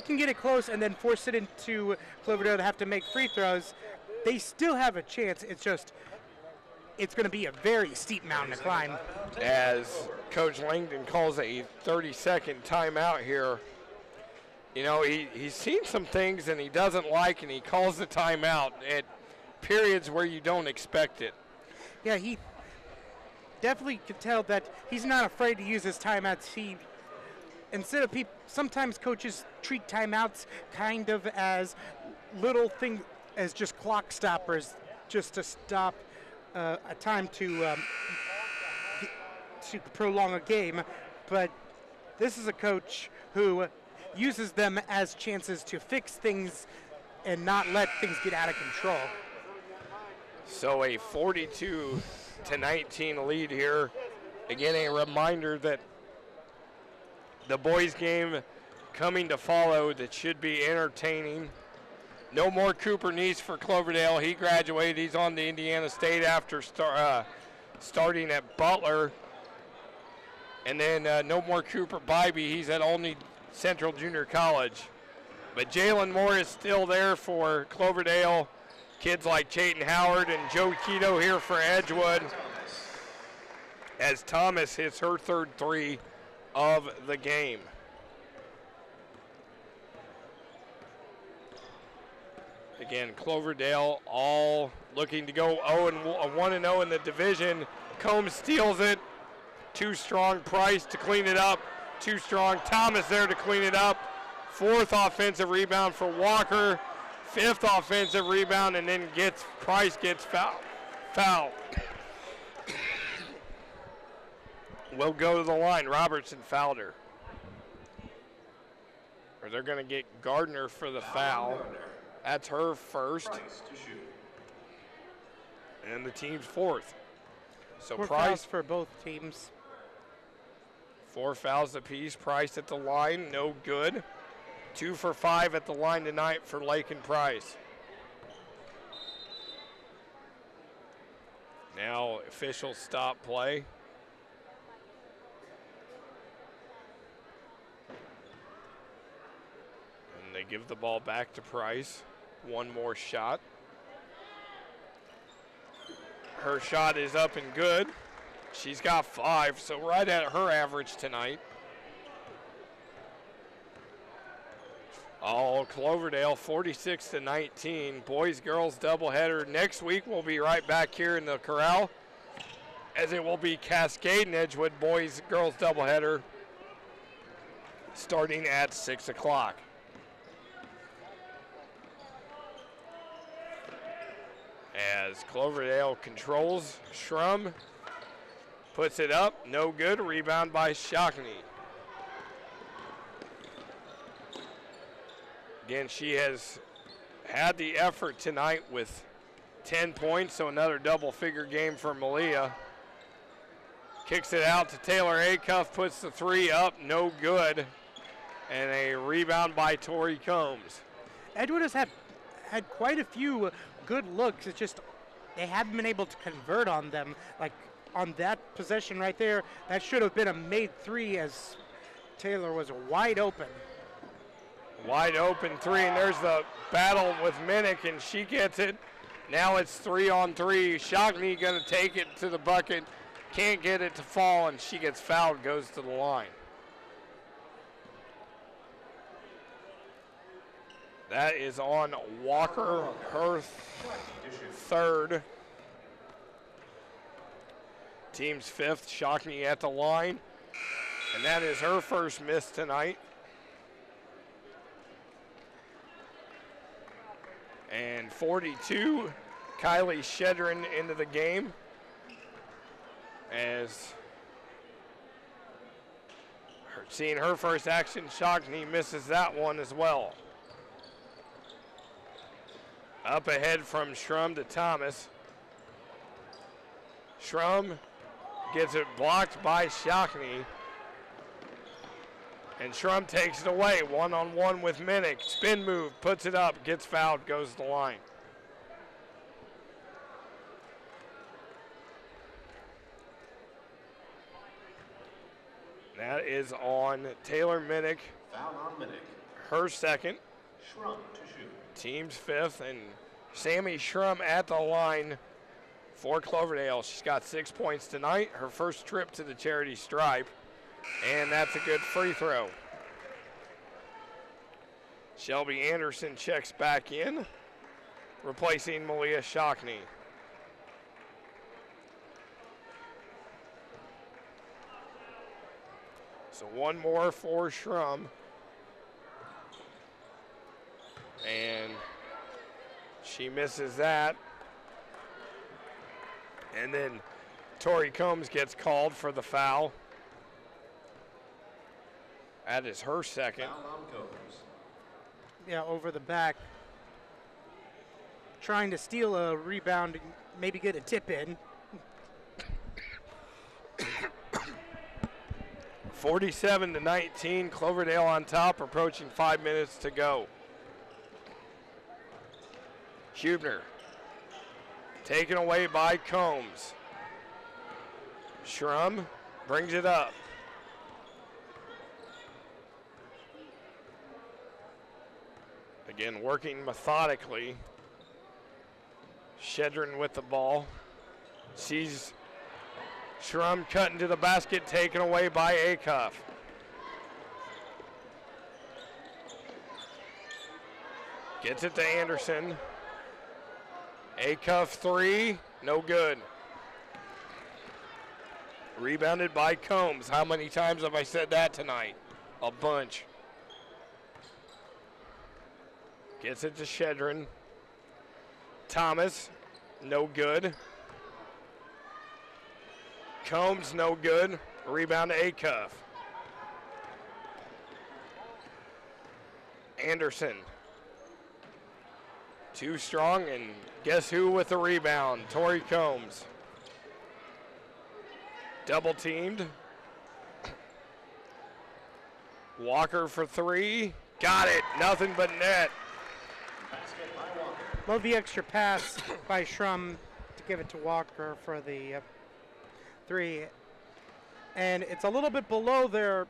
can get it close and then force it into Cloverdale to have to make free throws, they still have a chance. It's just, it's going to be a very steep mountain to climb. As Coach Langdon calls a 30-second timeout here, you know, he's seen some things and he doesn't like, and he calls the timeout at periods where you don't expect it. Yeah, he definitely could tell that he's not afraid to use his timeouts. Sometimes coaches treat timeouts kind of as little things, as just clock stoppers, just to stop a time to prolong a game. But this is a coach who uses them as chances to fix things and not let things get out of control. So a 42-19 lead here. Again, a reminder that the boys' game coming to follow that should be entertaining. No more Cooper Neese for Cloverdale. He graduated. He's on to Indiana State after starting at Butler. And then no more Cooper Bybee. He's at Olney Central Junior College. But Jalen Moore is still there for Cloverdale. Kids like Chayton Howard and Joe Keto here for Edgewood, as Thomas hits her third three of the game. Again, Cloverdale all looking to go 1-0 in the division. Combs steals it. Too strong. Price to clean it up. Too strong. Thomas there to clean it up. Fourth offensive rebound for Walker. Fifth offensive rebound, and then Price gets fouled. We'll go to the line. Robertson fouled her. Or they're going to get Gardner for the foul. That's her first. And the team's fourth. So Price for both teams. 4 fouls apiece. Price at the line, no good. 2 for 5 at the line tonight for Lake and Price. Now officials stop play. And they give the ball back to Price. One more shot. Her shot is up and good. She's got 5, so right at her average tonight. All Cloverdale 46-19. Boys, girls doubleheader. Next week we'll be right back here in the corral, as it will be Cascade and Edgewood boys, girls doubleheader starting at 6 o'clock. As Cloverdale controls, Schrum puts it up, no good. Rebound by Shockney. Again, she has had the effort tonight with 10 points, so another double-figure game for Malia. Kicks it out to Taylor Acuff, puts the 3 up, no good. And a rebound by Tori Combs. Edgewood has had quite a few good looks. It's just they haven't been able to convert on them. Like on that possession right there, that should have been a made three as Taylor was wide open. Wide open three, and there's the battle with Minnick, and she gets it. Now it's 3-on-3. Shockney going to take it to the bucket. Can't get it to fall, and she gets fouled, goes to the line. That is on Walker, her third. Team's fifth. Shockney at the line, and that is her first miss tonight. And 42, Kylie Shedrin into the game as seeing her first action. Shockney misses that one as well. Up ahead from Schrum to Thomas. Schrum gets it blocked by Shockney. And Schrum takes it away, one-on-one with Minnick. Spin move, puts it up, gets fouled, goes to the line. That is on Taylor Minnick. Foul on Minnick. Her second. Schrum to shoot. Team's fifth, and Sammy Schrum at the line for Cloverdale. She's got 6 points tonight, her first trip to the charity stripe. And that's a good free throw. Shelby Anderson checks back in, replacing Malia Shockney. So one more for Schrum. And she misses that. And then Tori Combs gets called for the foul. That is her second. Foul on Combs. Yeah, over the back. Trying to steal a rebound, maybe get a tip in. 47-19, Cloverdale on top, approaching 5 minutes to go. Hubner taken away by Combs. Schrum brings it up. Again, working methodically. Shedrin with the ball. Sees Schrum cutting to the basket, taken away by Acuff. Gets it to Anderson. Acuff three, no good. Rebounded by Combs. How many times have I said that tonight? A bunch. Gets it to Shedrin. Thomas, no good. Combs, no good. Rebound to Acuff. Anderson. Too strong, and guess who with the rebound? Tori Combs. Double teamed. Walker for three. Got it. Nothing but net. Basket by Walker. Love the extra pass by Schrum to give it to Walker for the three. And it's a little bit below their,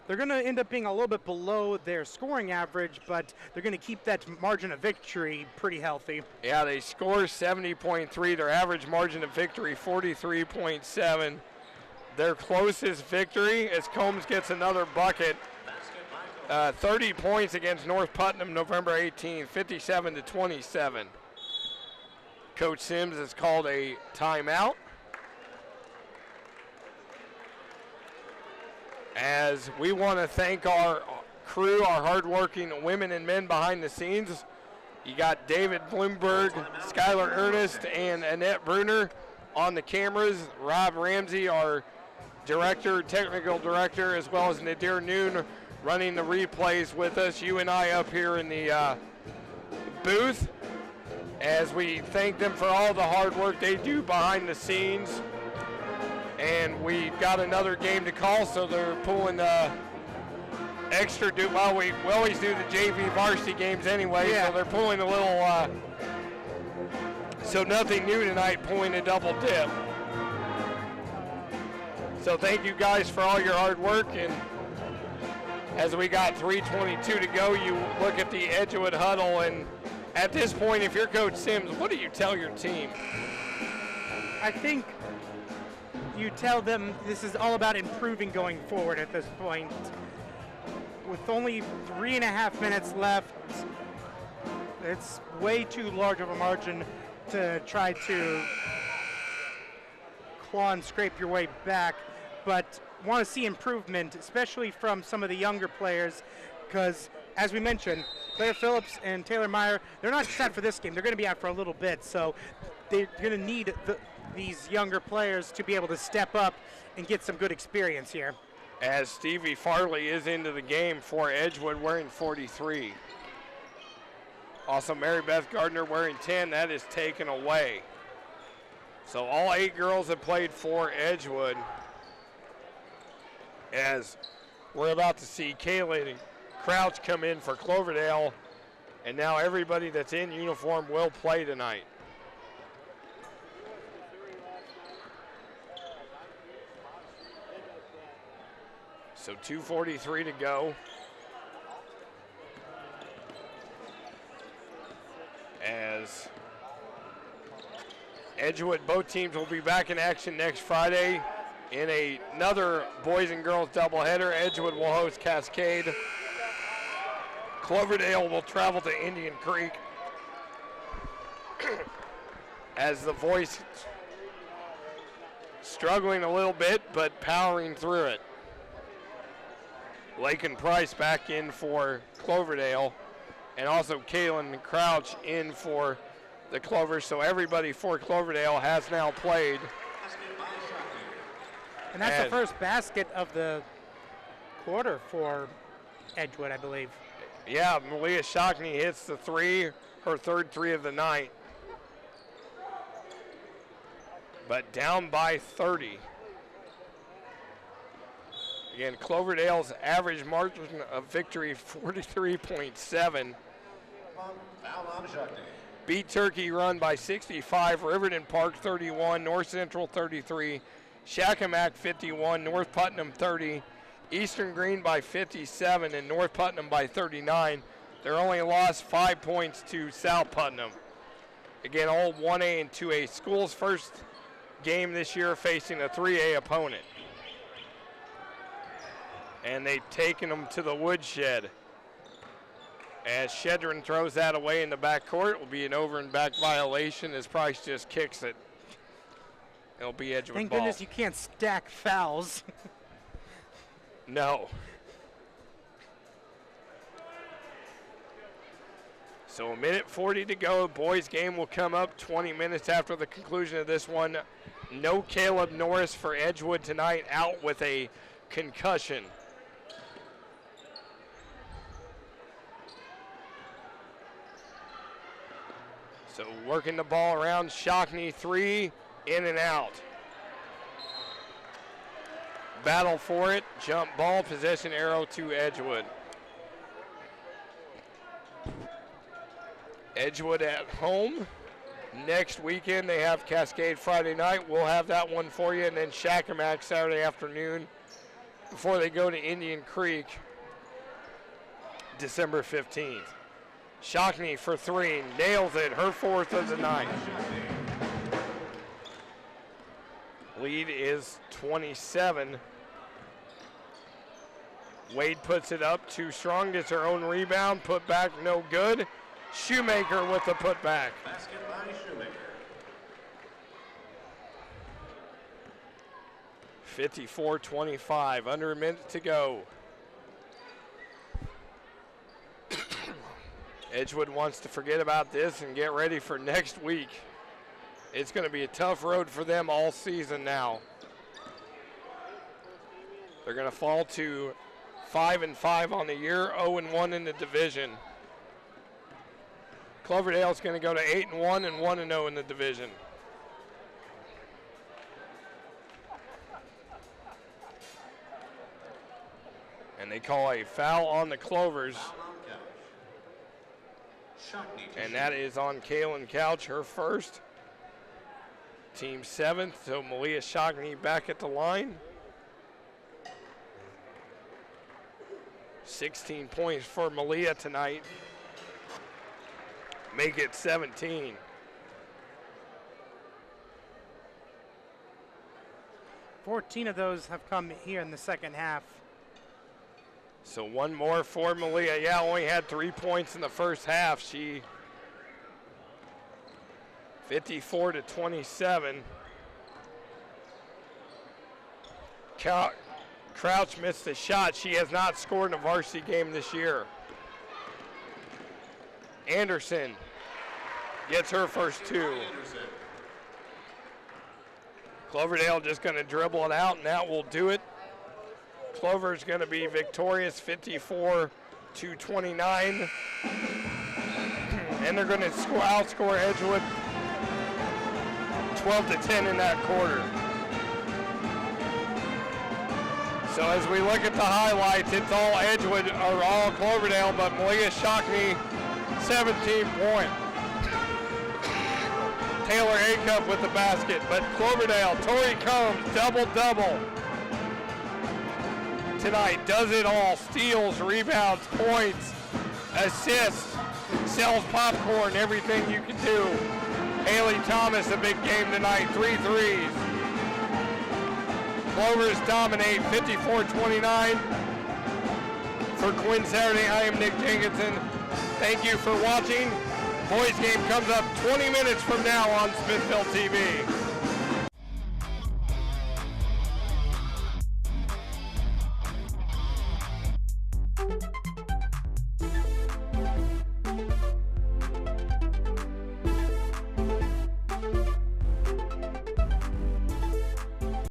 they're going to end up being a little bit below their scoring average, but they're going to keep that margin of victory pretty healthy. Yeah, they score 70.3. Their average margin of victory, 43.7. Their closest victory as Combs gets another bucket. 30 points against North Putnam November 18th, 57-27. Coach Sims has called a timeout. As we want to thank our crew, our hardworking women and men behind the scenes. You got David Bloomberg, Skylar Ernest, and Annette Bruner on the cameras. Rob Ramsey, our director, technical director, as well as Nadir Noon running the replays with us. You and I up here in the booth as we thank them for all the hard work they do behind the scenes. And we've got another game to call, so they're pulling extra. Well, we always do the JV varsity games anyway, yeah. So they're pulling a little So nothing new tonight, pulling a double dip. So thank you guys for all your hard work, and as we got 3:22 to go, you look at the Edgewood huddle, and at this point, if you're Coach Sims, what do you tell your team? I think you tell them this is all about improving going forward at this point. With only 3.5 minutes left, it's way too large of a margin to try to claw and scrape your way back, but want to see improvement, especially from some of the younger players, because as we mentioned, Claire Phillips and Taylor Meyer, they're not just out for this game, they're going to be out for a little bit, so they're going to need these younger players to be able to step up and get some good experience here. As Stevie Farley is into the game for Edgewood wearing 43. Also Mary Beth Gardner wearing 10, that is taken away. So all 8 girls have played for Edgewood, as we're about to see Kayla Crouch come in for Cloverdale, and now everybody that's in uniform will play tonight. So 2:43 to go. As Edgewood, both teams will be back in action next Friday in another boys and girls doubleheader. Edgewood will host Cascade. Cloverdale will travel to Indian Creek. As the Voice struggling a little bit, but powering through it. Lakin Price back in for Cloverdale, and also Kaylin Crouch in for the Clovers. So everybody for Cloverdale has now played. And that's the first basket of the quarter for Edgewood, I believe. Yeah, Malia Shockney hits the 3, her third 3 of the night. But down by 30. Again, Cloverdale's average margin of victory, 43.7. Beat Turkey run by 65, Riverton Park 31, North Central 33, Shakamak 51, North Putnam 30, Eastern Green by 57, and North Putnam by 39. They're only lost 5 points to South Putnam. Again, all 1A and 2A schools. First game this year facing a 3A opponent. And they've taken them to the woodshed. As Shedron throws that away in the backcourt, it will be an over and back violation as Price just kicks it. It'll be Edgewood Thank ball. goodness you can't stack fouls. No. So 1:40 to go. Boys game will come up 20 minutes after the conclusion of this one. No Caleb Norris for Edgewood tonight, out with a concussion. So working the ball around, Shockney 3, in and out. Battle for it, jump ball, possession arrow to Edgewood. Edgewood at home. Next weekend they have Cascade Friday night. We'll have that one for you, and then Shakamak Saturday afternoon before they go to Indian Creek December 15th. Shockney for 3, nails it, her 4th of the night. Lead is 27. Wade puts it up too strong, gets her own rebound, put back no good. Shoemaker with the putback. Basket by Shoemaker. 54-25, under a minute to go. Edgewood wants to forget about this and get ready for next week. It's going to be a tough road for them all season now. They're going to fall to 5-5 on the year, 0-1 in the division. Cloverdale's going to go to 8-1 and 1-0 in the division. And they call a foul on the Clovers. And that is on Kaylin Couch, her first. Team 7th, so Malia Shockney back at the line. 16 points for Malia tonight. Make it 17. $14 of those have come here in the second half. So one more for Malia. Yeah, only had 3 points in the first half. She 54-27. Crouch missed a shot. She has not scored in a varsity game this year. Anderson gets her first 2. Cloverdale just going to dribble it out, and that will do it. Clover's going to be victorious, 54-29. And they're going to outscore Edgewood 12-10 in that quarter. So as we look at the highlights, it's all Edgewood, or all Cloverdale, but Malia Shockney, 17 points. Taylor Acuff with the basket, but Cloverdale, Tori Combs, double-double tonight. Does it all. Steals, rebounds, points, assists, sells popcorn, everything you can do. Haley Thomas, a big game tonight, 3 threes. Clovers dominate 54-29. For Quinn Saturday, I am Nick Jenkinson. Thank you for watching. Boys game comes up 20 minutes from now on Smithville TV.